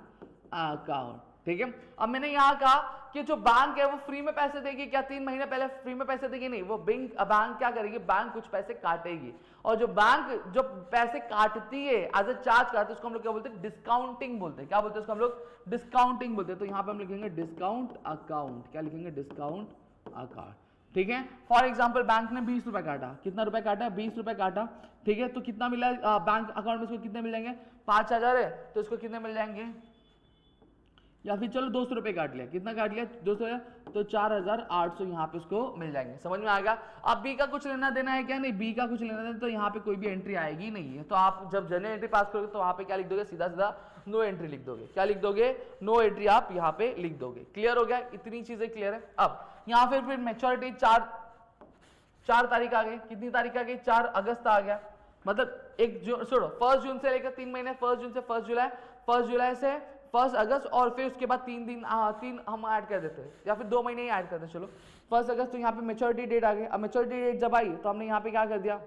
अकाउंट, ठीक है। अब मैंने यहाँ कहा कि जो बैंक है वो फ्री में पैसे देगी क्या, 3 महीने पहले फ्री में पैसे देगी, नहीं, वो बैंक क्या करेगी, बैंक कुछ पैसे काटेगी, और जो बैंक जो पैसे काटती है एज ए चार्ज काटती है उसको हम लोग क्या बोलते हैं, डिस्काउंटिंग बोलते हैं। क्या बोलते हैं उसको हम लोग, डिस्काउंटिंग बोलते हैं। तो यहाँ पे हम लिखेंगे डिस्काउंट अकाउंट, क्या लिखेंगे, डिस्काउंट अकाउंट, ठीक है। फॉर एग्जाम्पल बैंक ने 20 रुपए काटा, कितना रुपए काटा, 20 रुपए काटा, ठीक है। तो कितना मिला बैंक अकाउंट में, इसको कितने मिल जाएंगे, 5000 है तो इसको कितने मिल जाएंगे, या फिर चलो 200 रुपए काट लिया, कितना काट लिया, 200 है तो 4800 यहाँ पे उसको मिल जाएंगे। समझ में आ गया। अब बी का कुछ लेना देना है क्या, नहीं, बी का कुछ लेना देना, तो यहाँ पे कोई भी एंट्री आएगी नहीं है। तो आप जब जनरल एंट्री पास करोगे तो वहां पे क्या लिख दोगे, सीधा सीधा नो एंट्री लिख दोगे। क्या लिख दोगे, नो एंट्री आप यहाँ पे लिख दोगे। क्लियर हो गया, इतनी चीजें क्लियर है। अब यहाँ फिर मेच्योरिटी 4 तारीख आ गई, कितनी तारीख आ गई, 4 अगस्त आ गया, मतलब 1 जून से लेकर 3 महीने, 1 जून से 1 जुलाई, 1 जुलाई से 1 अगस्त, और फिर उसके बाद 3 दिन 3 हम ऐड कर देते हैं, या फिर 2 महीने ही ऐड करते हैं। चलो 1 अगस्त, तो यहाँ पे मेच्योरिटी डेट आ गई। अब मेच्योरिटी डेट जब आई तो हमने यहाँ पे क्या कर दिया,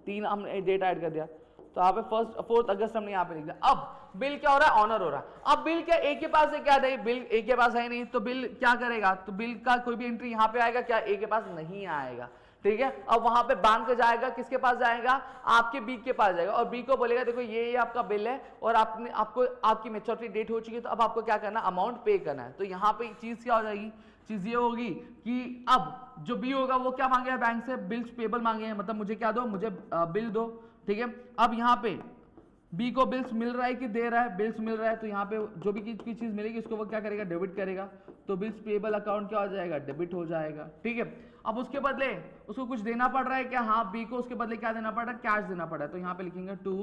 3 हमने डेट ऐड कर दिया, तो यहाँ पे 4 अगस्त हमने यहाँ पे लिख दिया। अब बिल क्या हो रहा है, ऑनर हो रहा है। अब बिल क्या ए के पास है क्या, नहीं, बिल ए के पास है नहीं, तो बिल क्या करेगा, तो बिल का कोई भी एंट्री यहाँ पे आएगा क्या, ए के पास नहीं आएगा, ठीक है। अब वहां पे बैंक जाएगा, किसके पास जाएगा, आपके बी के पास जाएगा, और बी को बोलेगा देखो ये आपका बिल है और आपको आपकी मेच्योरिटी डेट हो चुकी है, तो अब आपको क्या करना है, अमाउंट पे करना है। तो यहाँ पे चीज क्या हो जाएगी, चीज ये होगी कि अब जो बी होगा वो क्या मांगे बैंक से, बिल्स पेबल मांगे हैं, मतलब मुझे क्या दो, मुझे बिल दो, ठीक है। अब यहाँ पे बी को बिल्स मिल रहा है कि दे रहा है, बिल्स मिल रहा है, तो यहाँ पे जो भी चीज मिलेगी उसको वो क्या करेगा, डेबिट करेगा, तो बिल्स पेबल अकाउंट क्या हो जाएगा, डेबिट हो जाएगा, ठीक है। अब उसके बदले उसको कुछ देना पड़ रहा है क्या, हाँ, बी को उसके बदले क्या देना पड़ रहा है, कैश देना पड़ रहा है, तो यहाँ पे लिखेंगे टू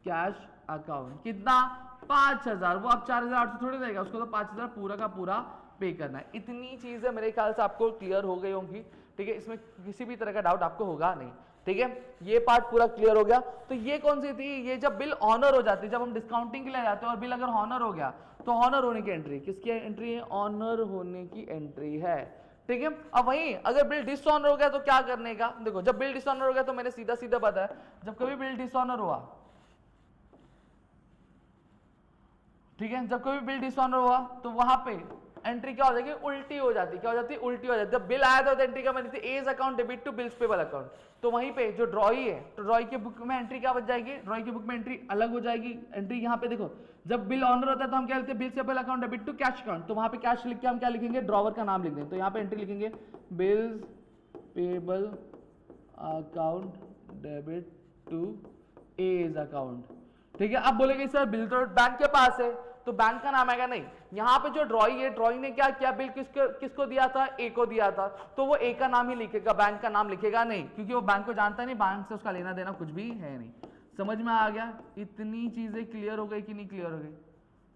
कैश अकाउंट, कितना, 5000, वो अब 4800 थोड़ी देगा, उसको तो 5000 पूरा का पूरा पे करना है। इतनी चीजें मेरे ख्याल से आपको क्लियर हो गई होंगी, ठीक है, इसमें किसी भी तरह का डाउट आपको होगा नहीं, ठीक है। ये पार्ट पूरा क्लियर हो गया। तो ये कौन सी थी, ये जब बिल ऑनर हो जाती है, जब हम डिस्काउंटिंग के लिए जाते हैं और बिल अगर ऑनर हो गया तो ऑनर होने की एंट्री, किसकी एंट्री है, ऑनर होने की एंट्री है, ठीक है। अब वहीं अगर बिल डिसऑनर हो गया तो क्या करने का, देखो जब बिल डिसऑनर हो गया तो मैंने सीधा सीधा बताया, जब कभी बिल डिसऑनर हुआ, ठीक है, जब कोई बिल डिसऑनर हुआ तो वहां पे एंट्री क्या हो जाएगी, उल्टी हो जाती, क्या हो जाती है, उल्टी हो जाती। जब बिल आया था तो एंट्री क्या बनी थी, A's account debit to bills payable account, तो वहीं पे जो ड्रॉई है, तो ड्रॉई की बुक में एंट्री क्या बच जाएगी, ड्रॉई की बुक में एंट्री अलग हो जाएगी। एंट्री यहाँ पे देखो, जब बिल ऑनर होता है तो हम क्या लिखते हैं, bills payable account debit to cash account, तो वहां पे कैश लिख के हम क्या लिखेंगे, ड्रॉवर का नाम लिख देंगे, तो यहाँ पे एंट्री लिखेंगे bills payable account debit to A's account, ठीक है। अब बोलेंगे सर बिल तो बैंक के पास है तो बैंक का नाम आएगा, नहीं, यहाँ पे जो ड्रॉई है, ड्रॉई ने क्या किया, बिल किसको दिया था, ए को दिया था, तो वो ए का नाम ही लिखेगा, बैंक का नाम लिखेगा नहीं, क्योंकि वो बैंक को जानता नहीं, बैंक से उसका लेना देना कुछ भी है नहीं। समझ में आ गया, इतनी चीजें क्लियर हो गई कि नहीं क्लियर हो गई,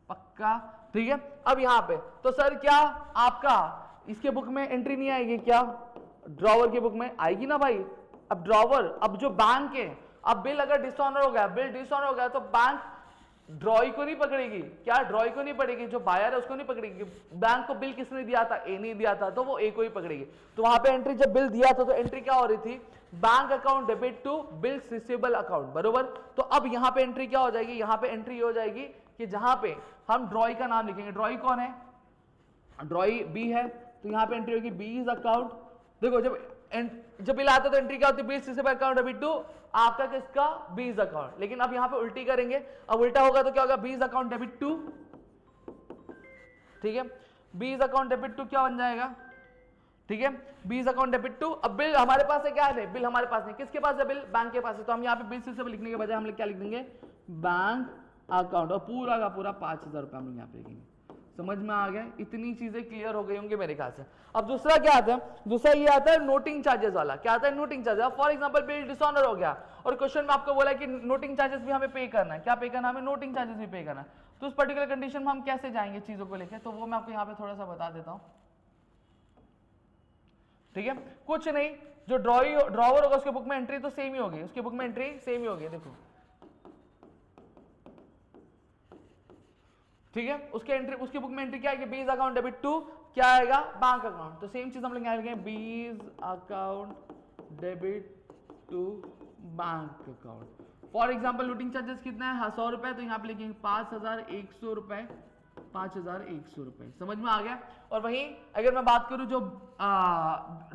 पक्का, ठीक है। अब यहाँ पे तो सर क्या आपका इसके बुक में एंट्री नहीं आएगी क्या, ड्रॉवर की बुक में आएगी ना भाई। अब ड्रॉवर, अब जो बैंक है, अब बिल अगर डिसऑनर हो गया, बिल डिसऑनर हो गया तो बैंक ड्रॉई को नहीं पकड़ेगी, क्या ड्रॉई को नहीं पकड़ेगी, जो बायर है उसको नहीं पकड़ेगी, बैंक को बिल किसने दिया था, ए नहीं दिया था, तो वो ए को ही पकड़ेगी। तो वहां पे एंट्री जब बिल दिया था तो एंट्री क्या हो रही थी, bank account debit to bills receivable account, बरोबर। तो अब यहाँ पे एंट्री क्या हो जाएगी, यहाँ पे एंट्री हो जाएगी कि जहां पे हम ड्रॉई का नाम लिखेंगे, ड्रॉई कौन है, ड्रॉई बी है, तो यहाँ पे एंट्री होगी बीज अकाउंट। देखो जब बिल आता है तो एंट्री क्या होती है, bills receivable account debit to आपका किसका, बीज अकाउंट। लेकिन अब यहाँ पे उल्टी करेंगे, अब उल्टा होगा तो क्या होगा, बीज अकाउंट डेबिट टू, ठीक है, बीज अकाउंट डेबिट टू क्या बन जाएगा, ठीक है, बीज अकाउंट डेबिट टू। अब बिल हमारे पास है क्या है, बिल हमारे पास नहीं, किसके पास है, बिल बैंक के पास है, तो हम यहाँ पे बिल रिसीवेबल लिखने के बजाय हम क्या लिख देंगे, बैंक अकाउंट, और पूरा का पूरा 5000 रुपये हम लोग यहाँ पे लिखेंगे। समझ में आ गया, इतनी चीजें क्लियर हो गई होंगी मेरे ख्याल से। अब दूसरा क्या आता है, दूसरा ये आता है नोटिंग चार्जेस वाला, क्या आता है, noting charges. For example bill dishonour हो गया और क्वेश्चन में आपको बोला कि नोटिंग चार्जेस भी हमें पे करना है, क्या पे करना है, हमें नोटिंग चार्जेस भी पे करना है। तो उस पर्टिकुलर कंडीशन में हम कैसे जाएंगे चीजों को लेकर, तो वो मैं आपको यहाँ पे थोड़ा सा बता देता हूँ, ठीक है। कुछ नहीं, जो ड्रॉवर होगा उसके बुक में एंट्री तो सेम ही होगी, उसकी बुक में एंट्री सेम ही होगी, देखो, ठीक है। उसके एंट्री, उसकी बुक में एंट्री क्या है, बीज अकाउंट डेबिट टू क्या आएगा, बैंक अकाउंट, तो सेम चीज हम लोग यहाँ लिखेंगे, B's account debit to bank account. For example noting charges कितना है, 100 रुपए, तो यहाँ पे लिखेंगे 5100 रुपए 5,100 रुपए। समझ में आ गया। और वहीं अगर मैं बात करूं जो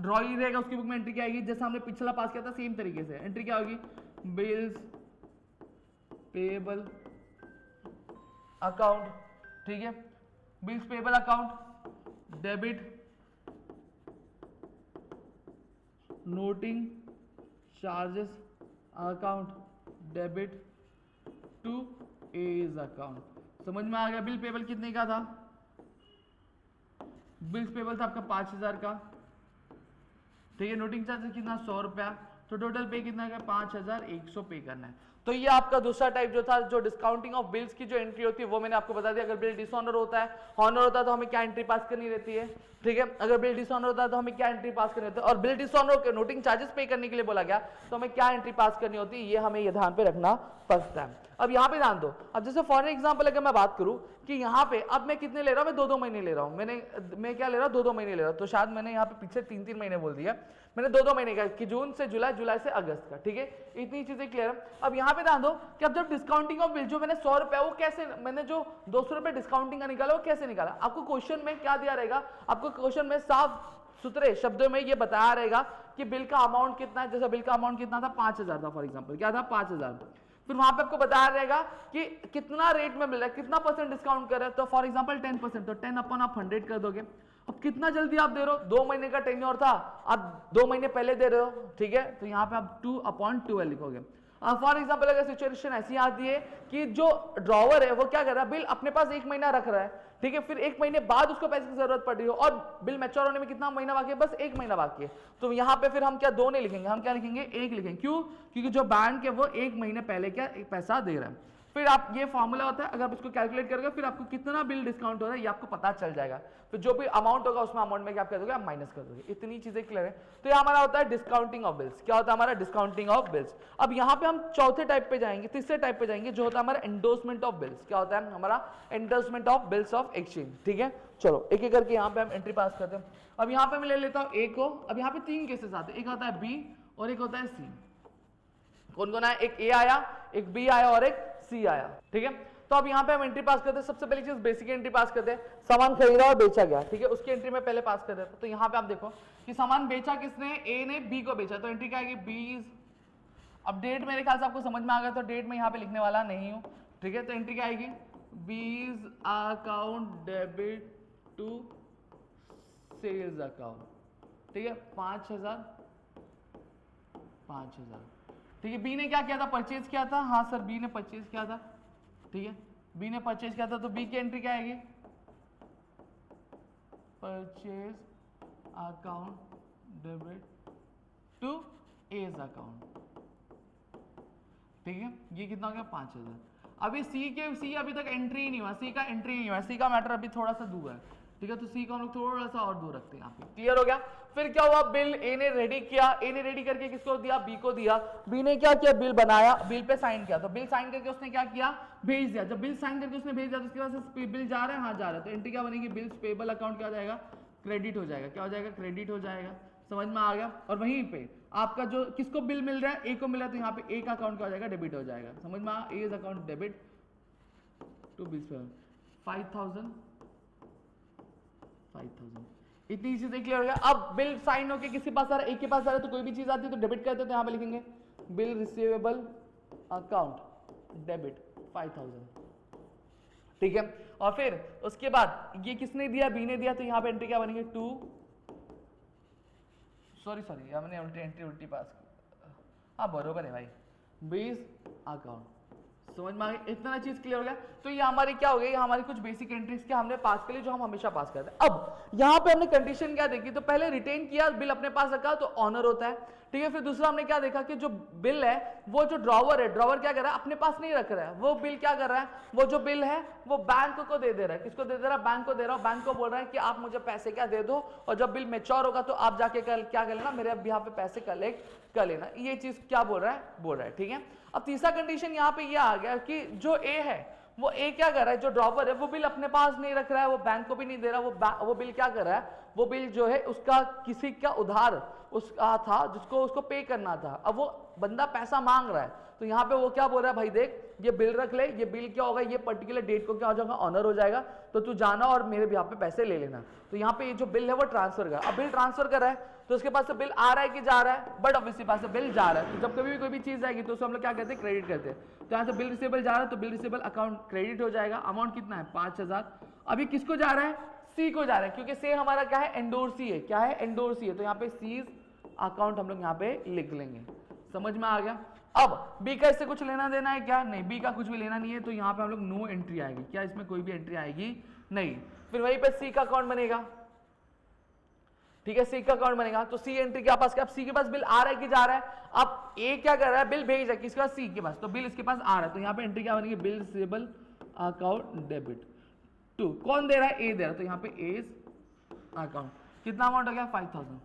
ड्रॉइंग रहेगा उसकी बुक में एंट्री क्या आएगी, जैसे हमने पिछला पास किया था सेम तरीके से एंट्री क्या होगी, बिल्स पेबल अकाउंट, ठीक है, bills payable account debit noting charges account debit to A's account. समझ में आ गया। बिल पेबल कितने का था, बिल्स पेबल था आपका 5,000 का, ठीक है, नोटिंग चार्जेस कितना 100 रुपया, तो टोटल पे कितना है 5,100 पे करना है। तो ये आपका दूसरा टाइप जो था, जो डिस्काउंटिंग ऑफ बिल्स की जो एंट्री होती है वो मैंने आपको बता दिया। अगर बिल डिसऑनर होता है, ऑनर होता है तो हमें क्या एंट्री पास करनी रहती है, ठीक है। अगर बिल डिसऑनर होता है तो हमें क्या एंट्री पास करनी होती है, और बिल डिसऑनर के नोटिंग चार्जेस पे करने के लिए बोला गया तो हमें क्या एंट्री पास करनी होती है, ये हमें ये ध्यान पे रखना पड़ता है। अब यहाँ पे ध्यान दो, अब जैसे फॉर एग्जांपल अगर मैं बात करूं कि यहाँ पे अब मैं कितने ले रहा हूँ, मैं 2-2 महीने ले रहा हूँ, मैं क्या ले रहा हूँ 2-2 महीने ले रहा हूँ, तो शायद मैंने यहाँ पे पीछे 3-3 महीने बोल दिया, मैंने 2-2 महीने का कि जून से जुलाई, जुलाई से अगस्त का, ठीक है, इतनी चीजें क्लियर है। अब यहाँ पे ध्यान दो कि अब जब डिस्काउंटिंग ऑफ बिल जो मैंने 100 रुपया, वो कैसे, मैंने जो 200 रुपये डिस्काउंटिंग का निकाला वो कैसे निकाला, आपको क्वेश्चन में क्या दिया रहेगा, आपको क्वेश्चन में साफ सुथरे शब्दों में ये बताया रहेगा कि बिल का अमाउंट कितना है। जैसे बिल का अमाउंट कितना था 5,000 था फॉर एग्जांपल, क्या था 5,000, फिर वहां पे आपको बताया रहेगा कि कितना रेट में मिल रहा है, कितना परसेंट डिस्काउंट कर रहा है, तो फॉर एग्जांपल 10%, तो 10 अपॉन आप 100 कर दोगे। अब कितना जल्दी आप दे रहे हो, 2 महीने का टेन्योर था, आप 2 महीने पहले दे रहे हो, ठीक है, तो यहाँ पे आप 2/12 लिखोगे। फॉर एग्जांपल अगर सिचुएशन ऐसी आती है कि जो ड्रॉवर है वो क्या कर रहा है, बिल अपने पास 1 महीना रख रहा है, ठीक है, फिर 1 महीने बाद उसको पैसे की जरूरत पड़ रही हो और बिल मैच्योर होने में कितना महीना बाकी है, बस 1 महीना बाकी है, तो यहाँ पे फिर हम क्या 2 नहीं लिखेंगे, हम क्या लिखेंगे 1 लिखेंगे। क्यों, क्योंकि जो बैंक है वो 1 महीने पहले क्या पैसा दे रहा है। फिर आप ये फॉर्मूला होता है, अगर आप इसको कैलकुलेट करोगे फिर आपको कितना बिल डिस्काउंट हो रहा है ये आपको पता चल जाएगा, फिर जो भी अमाउंट होगा उसमें अमाउंट में क्या कर दोगे आप माइनस कर दोगे। इतनी चीजें क्लियर है। तो ये हमारा होता है डिस्काउंटिंग ऑफ बिल्स। क्या होता है हमारा डिस्काउंटिंग ऑफ बिल्स। अब यहाँ पे हम चौथे टाइप पे जाएंगे, तीसरे टाइप पे जाएंगे जो होता है हमारा एंडोर्समेंट ऑफ बिल्स। क्या होता है हमारा endorsement of bills of exchange, ठीक है। चलो एक एक करके यहाँ पे हम एंट्री पास करते हैं। अब यहाँ पे मैं ले लेता हूँ ए को। अब यहाँ पे 3 केसेस आते हैं, एक होता है बी और एक होता है सी। कौन कौन आया, एक ए आया, एक बी आया और एक सी आया, ठीक है। तो अब यहाँ पे हम एंट्री पास करते हैं। सबसे पहली चीज बेसिक एंट्री पास करते हैं, सामान खरीदा और बेचा गया, ठीक है, उसकी एंट्री में पहले पास कर देते हैं। तो यहाँ पे आप देखो कि सामान बेचा किसने, ए ने बी को बेचा, तो एंट्री क्या आएगी बीज। अब डेट मेरे ख्याल से आपको समझ में आ गया, तो डेट में यहाँ पे लिखने वाला नहीं हूँ, ठीक है, तो एंट्री क्या आएगी B's account debit to sales account, ठीक है, 5,000, ठीक है। बी ने क्या किया था, परचेज किया था, हाँ सर बी ने परचेज किया था, ठीक है, बी ने परचेज किया था, तो बी की एंट्री क्या आएगी purchase account debit to A's account, ठीक है, ये कितना हो गया 5,000। अभी सी अभी तक एंट्री ही नहीं हुआ, सी का एंट्री नहीं हुआ, सी का मैटर अभी थोड़ा सा दूर है, ठीक है, तो सी को हम लोग थोड़ा सा और दूर रखते हैं यहाँ पे। क्लियर हो गया। फिर क्या हुआ, बिल ए ने रेडी किया, ए ने रेडी करके किसको दिया, बी को दिया, बी ने क्या किया बिल बनाया, बिल पे साइन किया, तो बिल साइन करके उसने क्या किया भेज दिया। जब बिल साइन करके उसने भेज दिया तो उसके बाद बिल जा रहा है, हाँ जा रहा है, तो एंट्री क्या बनेगी बिल्स पेबल अकाउंट क्या हो जाएगा क्रेडिट हो जाएगा। क्या हो जाएगा क्रेडिट हो जाएगा। समझ में आ गया। और वहीं पे आपका जो किसको बिल मिल रहा है, ए को मिल रहा है, तो यहाँ पे ए का अकाउंट क्या हो जाएगा डेबिट हो जाएगा। समझ में आ, A account debit to bills payable 5,000 इतनी चीजें क्लियर हो गया। अब बिल साइन होके किसी पास आ रहा है, एक के पास आ रहा है, तो कोई भी चीज आती है तो डेबिट करते हैं, तो यहाँ पे लिखेंगे बिल रिसीवेबल अकाउंट डेबिट 5,000, ठीक है। और फिर उसके बाद ये किसने दिया, बी ने दिया, तो यहाँ पे एंट्री क्या बनेगी सॉरी हमने एंट्री उल्टी पास की, हाँ बरोबर है भाई, बीज अकाउंट। समझ में आ गया, इतना चीज क्लियर हो गया। तो ये हमारी क्या हो गई, हमारी कुछ बेसिक एंट्रीज के हमने पास कर ली जो हम हमेशा पास करते हैं। अब यहाँ पे हमने कंडीशन क्या देखी, तो पहले रिटेन किया, बिल अपने पास रखा तो ऑनर होता है, ठीक है। फिर दूसरा हमने क्या देखा कि जो बिल है वो जो ड्रॉवर है, ड्रॉवर क्या कर रहा है अपने पास नहीं रख रहा है, वो बिल क्या कर रहा है, वो जो बिल है वो बैंक को दे दे रहा है। किसको दे दे रहा है, बैंक को दे रहा है। बैंक को बोल रहा है कि आप मुझे पैसे क्या दे दो, और जब बिल मैच्योर होगा तो आप जाके क्या कर लेना, मेरे बिहाफ पे पैसे कलेक्ट कर लेना। ये चीज क्या बोल रहा है, ठीक है। अब तीसरा कंडीशन यहाँ पे ये आ गया कि जो ए है वो ए क्या कर रहा है, जो ड्रॉवर है वो बिल अपने पास नहीं रख रहा है, वो बैंक को भी नहीं दे रहा, वो बिल क्या कर रहा है, वो बिल जो है उसका किसी का उधार उसका था जिसको उसको पे करना था, अब वो बंदा पैसा मांग रहा है, तो यहाँ पे वो क्या बोल रहा है, भाई देख ये बिल रख ले, ये बिल क्या होगा, ये पर्टिकुलर डेट को क्या हो जाएगा, ऑनर हो जाएगा, तो तू जाना और मेरे यहाँ पे पैसे ले लेना। तो यहाँ पे ये जो बिल है वो ट्रांसफर कर, अब बिल ट्रांसफर कर रहा है तो उसके पास से बिल आ रहा है कि जा रहा है, बट ऑब्वियसली पास से बिल जा रहा है, तो जब कभी भी कोई भी चीज आएगी तो उसको हम लोग क्या कहते हैं, क्रेडिट करते हैं। तो यहाँ से बिल रिसीवेबल जा रहा है तो बिल रिसीवेबल अकाउंट क्रेडिट हो जाएगा, अमाउंट कितना है 5000। अभी किसको जा रहा है, सी को जा रहा है, क्योंकि सी हमारा क्या है, एंडोर्सी है, क्या है, एंडोर्सी है, तो यहाँ पे सीज अकाउंट हम लोग यहाँ पे लिख लेंगे। समझ में आ गया। अब बी का इससे कुछ लेना देना है क्या, नहीं, बी का कुछ भी लेना नहीं है, तो यहाँ पे हम लोग नो एंट्री आएगी, क्या इसमें कोई भी एंट्री आएगी नहीं। फिर वहीं पे सी का अकाउंट बनेगा, ठीक है, सी का अकाउंट बनेगा, तो सी एंट्री के पास, अब सी के पास बिल आ रहा है कि जा रहा है, अब ए क्या कर रहा है, बिल भेज रहा है किसके पास, सी के पास, तो बिल इसके पास आ रहा है, तो यहाँ पे एंट्री क्या बनेगी, bill receivable account debit to, कौन दे रहा है, ए दे रहा है, तो यहाँ पे एज अकाउंट, कितना अमाउंट हो गया 5000,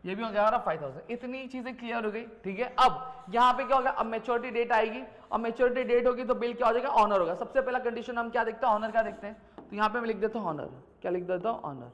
ये भी हो गया 5000। इतनी चीजें क्लियर हो गई, ठीक है। अब यहाँ पे क्या होगा, अब मैच्योरिटी डेट आएगी, अब मैच्योरिटी डेट होगी तो बिल क्या हो जाएगा, ऑनर होगा। सबसे पहला कंडीशन हम क्या देखते हैं, ऑनर का देखते हैं, तो यहाँ पे मैं लिख देता हूँ ऑनर, क्या लिख देता हूँ, ऑनर।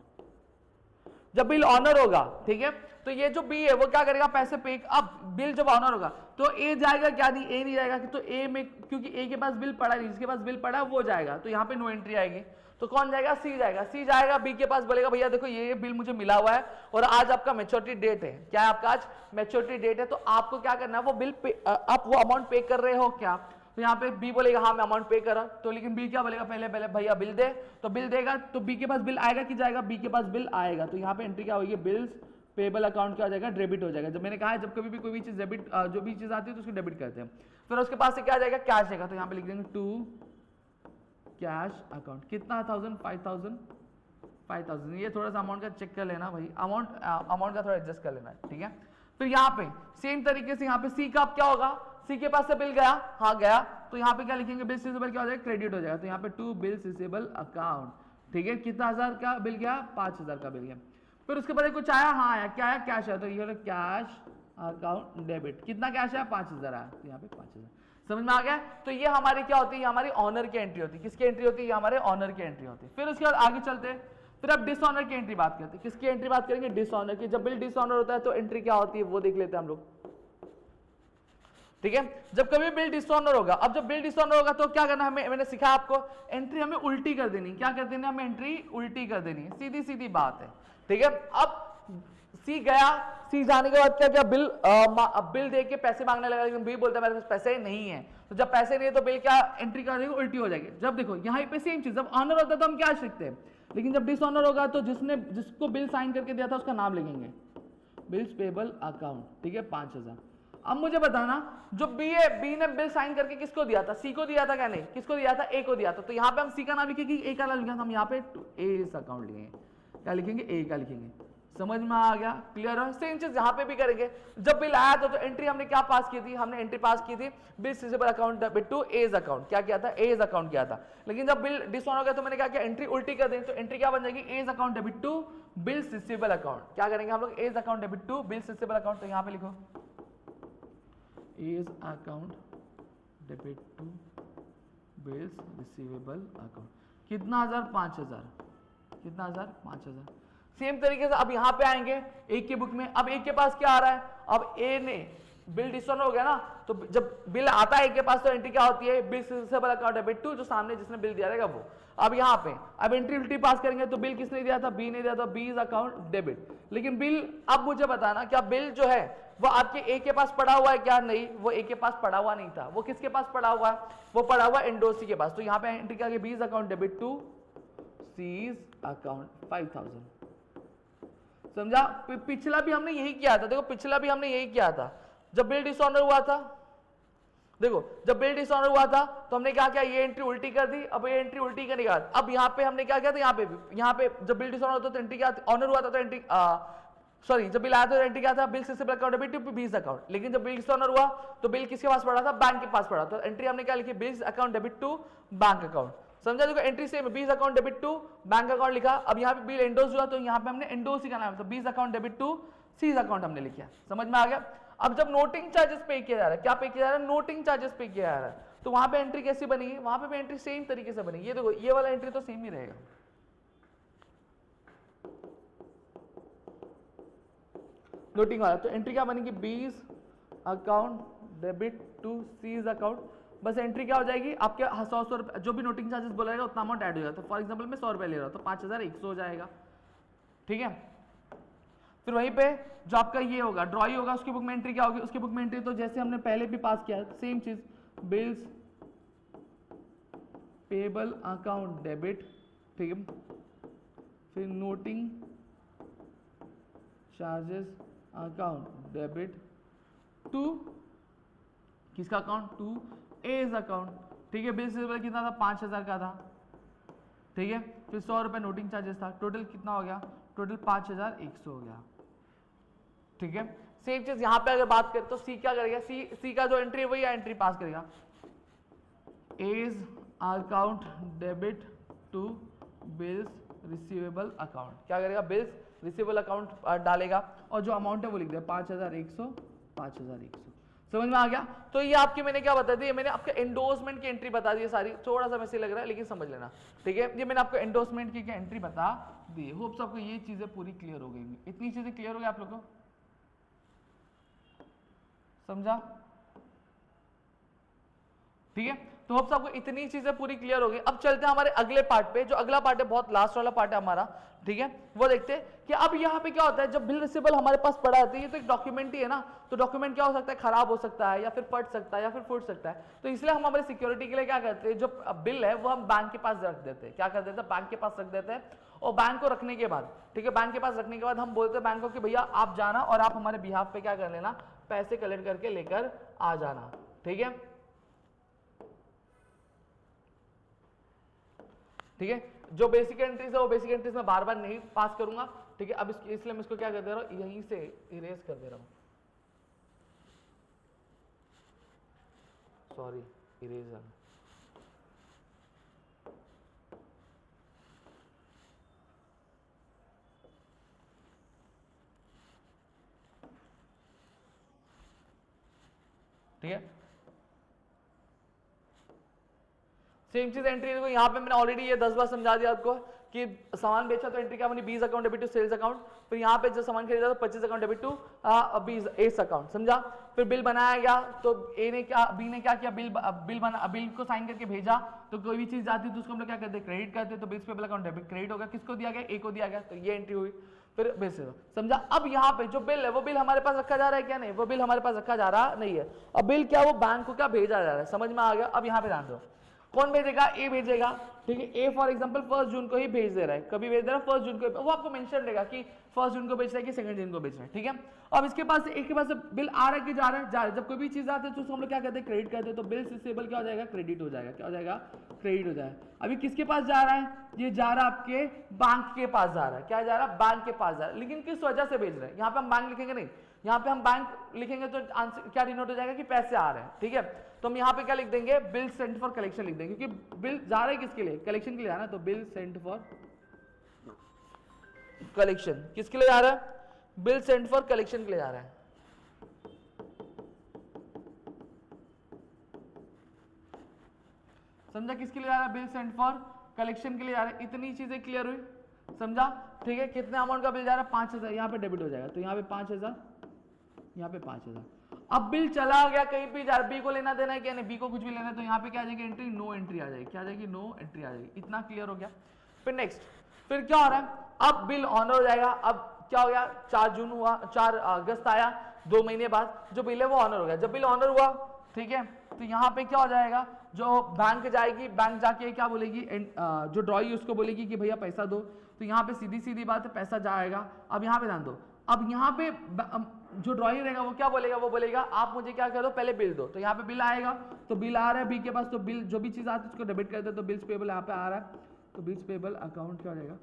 जब बिल ऑनर होगा, ठीक है, तो ये जो बी है वो क्या करेगा, पैसे पे, अब बिल जब ऑनर होगा तो ए जाएगा क्या, नहीं, ए नहीं जाएगा, तो ए में, क्योंकि ए के पास बिल पड़ा नहीं, जिसके पास बिल पड़ा वो जाएगा, तो यहाँ पे नो एंट्री आएगी, तो कौन जाएगा, सी जाएगा, सी जाएगा, बी के पास बोलेगा भैया देखो ये बिल मुझे मिला हुआ है और आज आपका मैच्योरिटी डेट है, क्या है आपका आज मैच्योरिटी डेट है, तो आपको क्या करना है, वो बिल पे, आप वो अमाउंट पे कर रहे हो क्या, तो यहाँ पे बी बोलेगा हाँ मैं अमाउंट पे करा, तो लेकिन बी क्या बोलेगा, पहले पहले भैया बिल दे, तो बिल देगा, तो बी के पास बिल आएगा कि जाएगा, बी के पास बिल आएगा, तो यहाँ पे एंट्री क्या होगी, बिल्स पेबल अकाउंट क्या हो जाएगा, डेबिट हो जाएगा। जब मैंने कहा है जब कभी भी कोई भी चीज डेबिट, जो भी चीज आती है तो उसको डेबिट करते हैं। फिर उसके पास से क्या आ जाएगा, कैश आएगा, तो यहाँ पे लिख देंगे टू कैश अकाउंट, कितना 5000, ये थोड़ा सा अमाउंट का चेक कर लेना भाई, अमाउंट का थोड़ा एडजस्ट कर लेना, ठीक है। फिर यहाँ पे सेम तरीके से यहाँ पे सी का क्या होगा, सी के पास से बिल गया, हाँ गया, तो यहाँ पे क्या लिखेंगे, बिल रिसीवेबल क्या हो जाएगा, क्रेडिट हो जाएगा, तो यहाँ पे टू बिल रिसीवेबल अकाउंट, ठीक है, कितना 1000 का बिल गया, 5000 का बिल गया। फिर उसके बाद कुछ आया, हाँ आया, क्या आया, कैश आया, तो ये कैश अकाउंट डेबिट, कितना कैश आया, 5000 आया, तो यहाँ पे 5000। समझ में आ गया। तो ये हमारी क्या होती है, ये हमारी ऑनर की एंट्री होती है, किसकी एंट्री होती है, ये हमारे ऑनर की एंट्री होती है। फिर उसके बाद आगे चलते हैं, फिर अब डिसऑनर की एंट्री बात करते हैं, किसकी एंट्री बात करेंगे, डिसऑनर की। जब बिल डिसऑनर होता है तो एंट्री क्या होती है वो देख लेते हैं हम लोग, ठीक है। जब कभी बिल डिसऑनर होगा, अब जब बिल डिसऑनर होगा तो क्या करना है, मैंने सिखाया आपको, एंट्री हमें उल्टी कर देनी, क्या कर देनी, हमें एंट्री उल्टी कर देनी, सीधी सीधी बात है, ठीक है। अब सी गया, सी जाने के बाद क्या क्या, बिल दे के पैसे मांगने लगा, लेकिन बी बोलता है मेरे पास पैसे नहीं है, तो जब पैसे नहीं है तो बिल क्या एंट्री कर देगी, उल्टी हो जाएगी। जब देखो यहाँ पे सेम चीज, जब ऑनर होता है तो हम क्या सीखते हैं, लेकिन जब डिसऑनर होगा तो जिसको बिल साइन करके दिया था उसका नाम लिखेंगे, बिल्स पेबल अकाउंट, ठीक है, 5000। अब मुझे बताना, जो बी है, बी ने बिल साइन करके किसको दिया था, सी को दिया था क्या, नहीं, किसको दिया था, ए को दिया था, तो यहाँ पे हम सी का नाम लिखेंगे, ए का नाम लिखेंगे, हम यहाँ पे ए अकाउंट लिखेंगे, क्या लिखेंगे, ए का लिखेंगे। समझ में आ गया, क्लियर है। सेम चीज यहाँ पे भी करेंगे, जब बिल आया था तो एंट्री हमने क्या पास की थी, हमने एंट्री पास की थी bill receivable account debit to A's account, क्या किया था, एज अकाउंट किया था। लेकिन जब बिल डिसऑनर हो गया तो मैंने क्या किया, एंट्री उल्टी कर दी, तो एंट्री क्या बन जाएगी, A's account debit to bill receivable account, क्या करेंगे हम लोग, A's account debit to bill receivable account, तो यहाँ पे लिखो A's account debit to bills receivable account, कितना 5000, कितना 5000। सेम तरीके से अब यहाँ पे आएंगे एक की बुक में, अब एक के पास क्या आ रहा है, अब ए ने बिल डिसऑनर हो गया ना, तो जब बिल आता है एक के पास तो एंट्री क्या होती है, bill receivable account debit to, जो सामने जिसने बिल दिया रहेगा वो। अब यहाँ पे अब एंट्री उल्टी पास करेंगे, तो बिल किसने दिया था, बी ने दिया था, बी इज अकाउंट डेबिट। लेकिन बिल, अब मुझे बताना क्या बिल जो है वो आपके ए के पास पड़ा हुआ है क्या, नहीं, वो ए के पास पड़ा हुआ नहीं था, वो किसके पास पड़ा हुआ है, वो पड़ा हुआ एंडोसी के पास, तो यहाँ पे एंट्री क्या, B's account debit to C's account 5000। समझा, पिछला भी हमने यही किया था, देखो पिछला भी हमने यही किया था, जब बिल डिसऑनर हुआ था, देखो जब बिल डिसऑनर हुआ था तो हमने क्या किया, ये एंट्री उल्टी कर दी, अब ये एंट्री उल्टी करने के बाद अब यहाँ पे हमने क्या किया था, यहाँ पे जब बिल डिसऑनर होता तो एंट्री क्या, ऑनर हुआ था तो एंट्री, सॉरी जब बिल आया तो एंट्री क्या था, bill receivable account debit to B's account. लेकिन जब बिल डिसऑनर हुआ तो बिल किसके पास पड़ा था, बैंक के पास पड़ा, तो एंट्री हमने क्या लिखी, bills account debit to bank account. समझा, देखो एंट्री से B's account debit to bank account लिखा, अब यहाँ पे बिल एंडोस हुआ तो यहाँ पे हमने एंडोसी का नाम, तो B's account debit to C's account हमने लिखा। समझ में आ गया। अब जब नोटिंग चार्जेस पे किया जा रहा है, क्या पे किया जा रहा है, नोटिंग चार्जेस पे किया जा रहा है, तो वहां पे एंट्री कैसी बनेगी, वहां पे एंट्री सेम तरीके से बनेगी। ये देखो ये वाला एंट्री तो सेम ही रहेगा, नोटिंग वाला, तो एंट्री क्या बनेगी, B's account debit to C's account. बस एंट्री क्या हो जाएगी आपके 100 रुपये, जो भी नोटिंग चार्जेस बोला जाएगा उतना अमाउंट ऐड हो जाएगा। तो फॉर एग्जांपल मैं 100 रुपये ले रहा हूँ तो 5100 हो जाएगा, ठीक है। फिर वहीं पे जो आपका ये होगा ड्रॉई होगा, उसकी बुक में एंट्री क्या होगी, उसकी बुक में एंट्री तो जैसे हमने पहले भी पास किया सेम चीज, बिल्स पेबल अकाउंट डेबिट, ठीक है। फिर noting charges account debit to किसका अकाउंट, टू एज अकाउंट, ठीक है। बिल रिसीवेबल कितना था, 5000 का था, ठीक है। फिर 100 रुपये नोटिंग चार्जेस था, टोटल कितना हो गया, टोटल 5100 हो गया, ठीक है। सेम चीज यहां पे अगर बात करें तो सी क्या करेगा, सी का जो एंट्री है वही एंट्री पास करेगा, A's account debit to bills receivable account, क्या करेगा, बिल्स रिसीवेबल अकाउंट डालेगा और जो अमाउंट है वो लिख दिया 5100 5100। समझ में आ गया। तो ये आपकी मैंने क्या बता दी, मैंने आपके एंडोर्समेंट की एंट्री बता दी है सारी, थोड़ा सा वैसे लग रहा है लेकिन समझ लेना, ठीक है। ये मैंने आपको एंडोर्समेंट की एंट्री बता दी। होप्स आपको ये चीजें पूरी क्लियर हो गई, इतनी चीजें क्लियर हो गई आप लोग को, समझा, ठीक है। तो होप्स आपको इतनी चीजें पूरी क्लियर हो गई। अब चलते हैं हमारे अगले पार्ट पे, जो अगला पार्ट है बहुत लास्ट वाला पार्ट है हमारा, ठीक है। वो देखते हैं कि अब यहाँ पे क्या होता है, जब बिल रिसीवेबल हमारे पास पड़ा है तो ये तो एक डॉक्यूमेंट ही है ना, तो डॉक्यूमेंट क्या हो सकता है, खराब हो सकता है या फिर फट सकता है या फिर फूट सकता है। तो इसलिए हम हमारी सिक्योरिटी के लिए क्या करते हैं, जो बिल है वो हम बैंक के पास रख देते हैं, क्या कर देते हैं, बैंक के पास रख देते हैं। और बैंक को रखने के बाद, ठीक है, बैंक के पास रखने के बाद हम बोलते हैं बैंक को कि भैया आप जाना और आप हमारे बिहाफ पे क्या कर लेना, पैसे कलेक्ट करके लेकर आ जाना, ठीक है, ठीक है। जो बेसिक एंट्रीज है वो बेसिक एंट्रीज में बार बार नहीं पास करूंगा, ठीक है। अब इसलिए मैं इसको क्या कर दे रहा हूं, यहीं से इरेज कर दे रहा हूं, सॉरी इरेजर, ठीक है। सेम चीज एंट्री देखो, यहाँ पे मैंने ऑलरेडी ये 10 बार समझा दिया आपको कि सामान बेचा तो एंट्री क्या बनी, B's account debit to sales account. फिर यहाँ पे जो सामान खरीदा तो 25 account debit to B's account, समझा। फिर बिल बनाया गया तो ए ने क्या, बी ने क्या किया, बिल को साइन करके भेजा, तो कोई भी चीज जाती है तो उसको हम लोग क्या करते हैं, क्रेडिट करते हैं। तो bills payable account debit credit होगा, किसको दिया गया, ए को दिया गया, तो ये एंट्री हुई। फिर बेस समझा। अब यहाँ पे जो बिल है वो बिल हमारे पास रखा जा रहा है क्या, नहीं, वो बिल हमारे पास रखा जा रहा नहीं है। अब बिल क्या, वो बैंक को क्या भेजा जा रहा है, समझ में आ गया। अब यहाँ पे ध्यान दो, कौन भेजेगा, ए भेजेगा, ठीक है। ए फॉर एग्जांपल 1 जून को ही भेज दे रहा है, कभी भेज दे रहा है 1 जून को, वो आपको मेंशन रहेगा कि 1 जून को बेच रहा है कि 2 जून को बेच रहा है, ठीक है। अब इसके पास से एक के पास से बिल आ रहा है कि जा रहा है, जा रहा है। जब कोई भी चीज आती है तो उसको हम लोग क्या कहते हैं, क्रेडिट करते हैं। तो बिल रिसीवेबल क्या हो जाएगा, क्रेडिट हो जाएगा, क्या हो जाएगा, क्रेडिट हो जाएगा। अभी किसके पास जा रहा है, ये जा रहा है आपके बैंक के पास जा रहा है, क्या जा रहा है, बैंक के पास जा रहा है। लेकिन किस वजह से भेज रहे हैं, यहाँ पे हम बैंक लिखेंगे नहीं, यहाँ पे हम बैंक लिखेंगे तो आंसर क्या डिनोट हो जाएगा कि पैसे आ रहे हैं, ठीक है। तो हम यहाँ पे क्या लिख देंगे, बिल सेंट फॉर कलेक्शन लिख देंगे, क्योंकि बिल जा रहा है किसके लिए, कलेक्शन के लिए जा रहा है। तो बिल सेंट फॉर कलेक्शन किसके लिए जा रहा है, बिल सेंट फॉर कलेक्शन के लिए जा रहा है। समझा, किसके लिए जा रहा है, बिल सेंट फॉर कलेक्शन के लिए जा रहा है। इतनी चीजें क्लियर हुई, समझा, ठीक है। कितने अमाउंट का बिल जा रहा है, 5000, यहाँ पे डेबिट हो जाएगा, तो यहाँ पे 5000, यहाँ पे 5000। अब बिल चला गया कहीं भी जा रहा, बी को लेना देना है क्या, नहीं, बी को कुछ भी लेना है, तो यहाँ पे क्या आ जाएगी एंट्री, नो एंट्री आ जाएगी, क्या आ जाएगी, नो एंट्री आ जाएगी। इतना क्लियर हो गया। फिर नेक्स्ट, फिर क्या हो रहा है, अब बिल ऑनर हो जाएगा। अब क्या हो गया, 4 जून हुआ, 4 अगस्त आया, 2 महीने बाद जो बिल है वो ऑनर हो गया। जब बिल ऑनर हुआ, ठीक है, तो यहाँ पे क्या हो जाएगा, जो बैंक जाएगी, बैंक जाके क्या बोलेगी, जो ड्रॉई उसको बोलेगी कि भैया पैसा दो। तो यहाँ पे सीधी सीधी बात है, पैसा जाएगा। अब यहाँ पे ध्यान दो, अब यहाँ पे जो ड्रॉइंग रहेगा वो क्या बोलेगा, वो बोलेगा आप मुझे क्या करो, पहले बिल दो। तो यहाँ पे बिल आएगा, तो बिल आ रहा है बी के पास, तो बिल जो भी चीज आती है उसको डेबिट करते हैं। तो बिल्स पेबल यहाँ पे आ रहा है, तो बिल्स पेबल अकाउंट क्या हो जाएगा,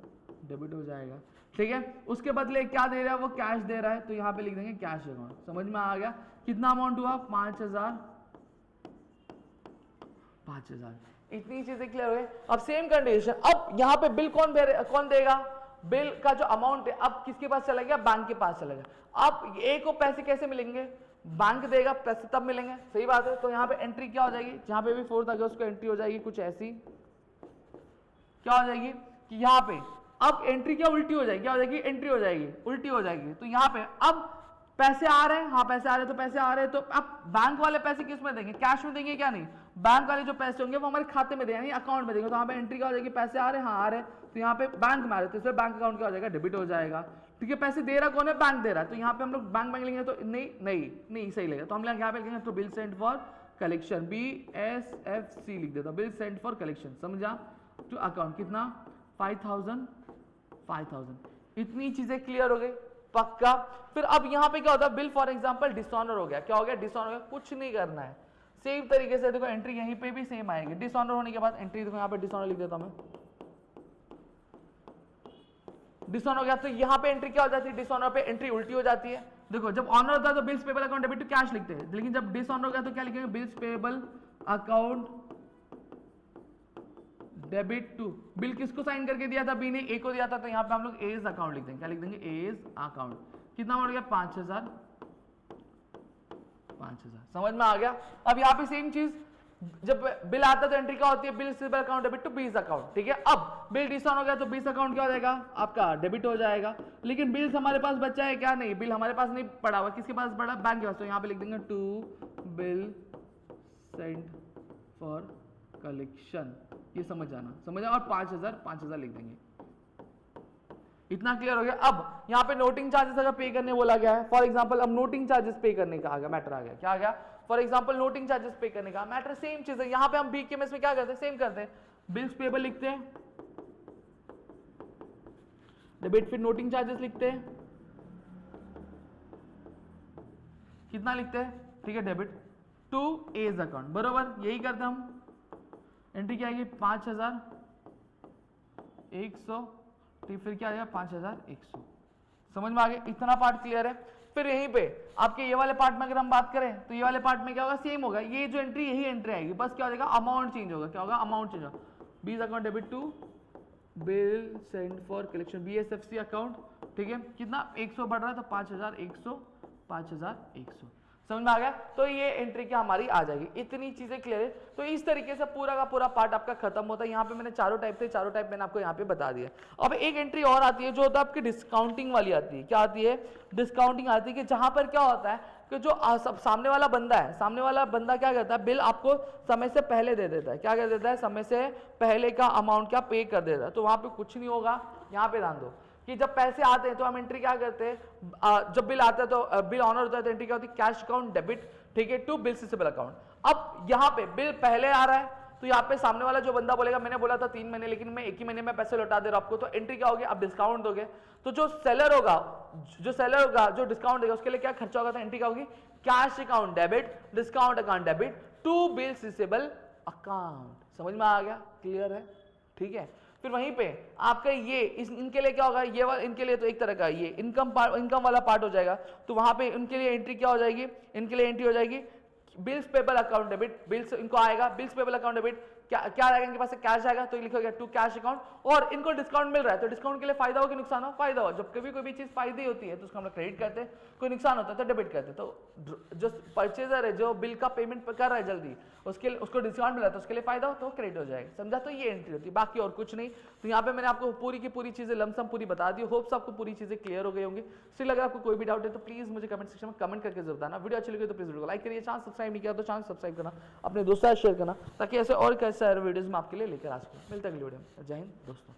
डेबिट हो जाएगा, ठीक है। उसके बदले क्या दे रहा है, वो कैश दे रहा है, तो यहाँ पे लिख देंगे कैश अकाउंट। समझ में आ गया, कितना अमाउंट हुआ, 5000, इतनी चीजें क्लियर हो गई। अब सेम कंडीशन, अब यहाँ पे बिल कौन देगा, बिल का जो अमाउंट है अब किसके पास चला गया, बैंक के पास चला गया। अब ए को पैसे कैसे मिलेंगे, बैंक देगा पैसे तब मिलेंगे, सही बात है। तो यहाँ पे एंट्री क्या हो जाएगी, जहां पे भी 4 अगस्त को एंट्री हो जाएगी कुछ ऐसी, क्या हो जाएगी कि यहाँ पे अब एंट्री क्या उल्टी हो जाएगी, क्या हो जाएगी, एंट्री हो जाएगी उल्टी हो जाएगी। तो यहाँ पे अब पैसे आ रहे हैं, हाँ पैसे आ रहे हैं, तो पैसे आ रहे हैं तो अब बैंक वाले पैसे किस में देंगे, कैश में देंगे क्या, नहीं, बैंक वाले जो पैसे होंगे वो हमारे खाते में देंगे, अकाउंट में देंगे, तो यहाँ पे एंट्री क्या हो जाएगी, पैसे आ रहे हैं, हाँ आ रहे हैं, तो यहाँ पे बैंक में आ रहे हैं, तो इसमें बैंक अकाउंट क्या हो जाएगा, डेबिट हो जाएगा। ठीक है, पैसे दे रहा कौन है, बैंक दे रहा है, तो यहाँ पे हम लोग बैंक लेंगे तो नहीं सही लगेगा, तो हम यहाँ पे लिखेंगे तो bill send for collection, BSFC लिख देता, बिल सेंड फॉर कलेक्शन, समझा, टू अकाउंट कितना 5000, इतनी चीजें क्लियर हो गई, पक्का। फिर अब यहाँ पे क्या होता है, बिल फॉर एग्जांपल डिसऑनर हो गया, क्या हो गया, डिसऑनर हो गया, कुछ नहीं करना है, सेम तरीके से देखो एंट्री यहीं पे भी सेम आएगी, डिसऑनर होने के बाद एंट्री देखो यहाँ पे डिसऑनर लिख देता हूं मैं, डिसऑनर हो गया तो यहाँ पे एंट्री क्या हो जाती है, डिसऑनर पे एंट्री उल्टी हो जाती है। देखो जब ऑनर होता है तो bills payable account debit to cash लिखते हैं, लेकिन जब डिसऑनर हो गया तो क्या लिखेंगे, bills payable account debit to, bill किसको साइन करके दिया था, बी ने ए को दिया था, तो यहाँ पे हम लोग एज अकाउंट लिख देंगे, क्या लिख देंगे, एज अकाउंट, कितना बढ़ गया 5000, समझ में आ गया। अब यहाँ पे सेम चीज, जब बिल आता है तो एंट्री क्या होती है, बिल सिबल account debit to B's account, ठीक है। अब बिल डिसऑन हो गया तो बीस अकाउंट क्या हो जाएगा, आपका डेबिट हो जाएगा, लेकिन बिल्स हमारे पास बचा है क्या, नहीं, बिल हमारे पास नहीं पड़ा हुआ, किसके पास पड़ा, बैंक के पास, तो यहाँ पे लिख देंगे to bill send for collection, ये समझ जाना, और 5000 लिख देंगे, इतना क्लियर हो गया। अब यहाँ पे नोटिंग चार्जेस अगर पे करने बोला गया है, फॉर एग्जांपल अब नोटिंग चार्जेस पे करने का आ गया, मैटर आ गया, क्या आ गया, फॉर एग्जांपल नोटिंग चार्जेस पे करने का मैटर, सेम चीज है, यहाँ पे हम BKMS में क्या करते हैं, सेम करते हैं, बिल्स पेबल लिखते हैं, डेबिट, फिर नोटिंग चार्जेस लिखते हैं, कितना लिखते हैं, ठीक है, डेबिट टू एज अकाउंट, बरोबर, यही करते हैं हम, एंट्री क्या आएगी 5100, फिर क्या आ जाएगा 5100, समझ में आ गया, इतना पार्ट क्लियर है। फिर यहीं पे आपके ये वाले पार्ट में अगर हम बात करें तो ये वाले पार्ट में क्या होगा, सेम होगा, ये जो एंट्री यही एंट्री आएगी, बस क्या हो जाएगा, अमाउंट चेंज होगा, क्या होगा, अमाउंट चेंज होगा, B's account debit to bill send for collection BSFC account, ठीक है, कितना 100 बढ़ रहा है तो 5100, समझ में आ गया। तो ये एंट्री क्या हमारी आ जाएगी, इतनी चीजें क्लियर है। तो इस तरीके से पूरा का पूरा पार्ट आपका खत्म होता है। यहाँ पे मैंने चारों टाइप थे, चारों टाइप मैंने आपको यहाँ पे बता दिया। अब एक एंट्री और आती है जो होता है आपकी डिस्काउंटिंग वाली आती है। क्या आती है, डिस्काउंटिंग आती है, कि जहां पर क्या होता है कि जो सामने वाला बंदा है, सामने वाला बंदा क्या करता है, बिल आपको समय से पहले दे देता है, क्या कर देता है, समय से पहले का अमाउंट क्या पे कर देता है। तो वहां पे कुछ नहीं होगा, यहाँ पे ध्यान दो कि जब पैसे आते हैं तो हम एंट्री क्या करते हैं, जब बिल आता है तो बिल ऑनर होता है तो एंट्री क्या होती है, कैश अकाउंट डेबिट, ठीक है, टू बिल रिसीवेबल अकाउंट। अब यहाँ पे बिल पहले आ रहा है तो यहाँ पे सामने वाला जो बंदा बोलेगा मैंने बोला था 3 महीने लेकिन मैं 1 ही महीने में पैसे लौटा दे रहा हूं आपको, तो एंट्री क्या होगी, आप डिस्काउंट दोगे। तो जो सेलर होगा जो डिस्काउंट देगा उसके लिए क्या खर्चा होगा, तो एंट्री क्या होगी, cash account debit, discount account debit to bill receivable account. समझ में आ गया, क्लियर है, ठीक है। फिर वहीं पे आपका ये इनके लिए क्या होगा, ये वाला इनके लिए तो एक तरह का ये इनकम वाला पार्ट हो जाएगा। तो वहां पे इनके लिए एंट्री क्या हो जाएगी, इनके लिए एंट्री हो जाएगी bills payable account debit, bills इनको आएगा बिल्स पेबल अकाउंट डेबिट, क्या आएगा इनके पास, कैश आएगा तो लिखोगे टू कैश अकाउंट। और इनको डिस्काउंट मिल रहा है तो डिस्काउंट के लिए फायदा हो कि नुकसान हो, फायदा हो। जब कभी कोई भी चीज फायदे होती है तो उसको हम लोग क्रेडिट करते हैं, कोई नुकसान होता है तो डेबिट करते हैं। तो जो परचेजर है जो बिल का पेमेंट कर रहा है जल्दी, उसके लिए उसको डिस्काउंट मिला तो उसके लिए फायदा हो तो क्रेडिट हो जाएगा, समझा। तो ये एंट्री होती है, बाकी और कुछ नहीं। तो यहाँ पे मैंने आपको पूरी की पूरी चीजें लमसम पूरी बता दी, होप्स आपको पूरी चीजें क्लियर हो गई होंगी। स्टिल अगर आपको कोई भी डाउट है तो प्लीज मुझे कमेंट सेक्शन में कमेंट करके जरूर बताना। वीडियो अच्छी लगी तो प्लीज वीडियो को लाइक करिए, चैनल सब्सक्राइब नहीं किया तो चैनल सब्सक्राइब करना, अपने दोस्तों से शेयर करना, ताकि ऐसे और कैसे सारे वीडियोस में आपके लिए लेकर आ सकूं। मिलते हैं अगली वीडियो में, जय हिंद दोस्तों।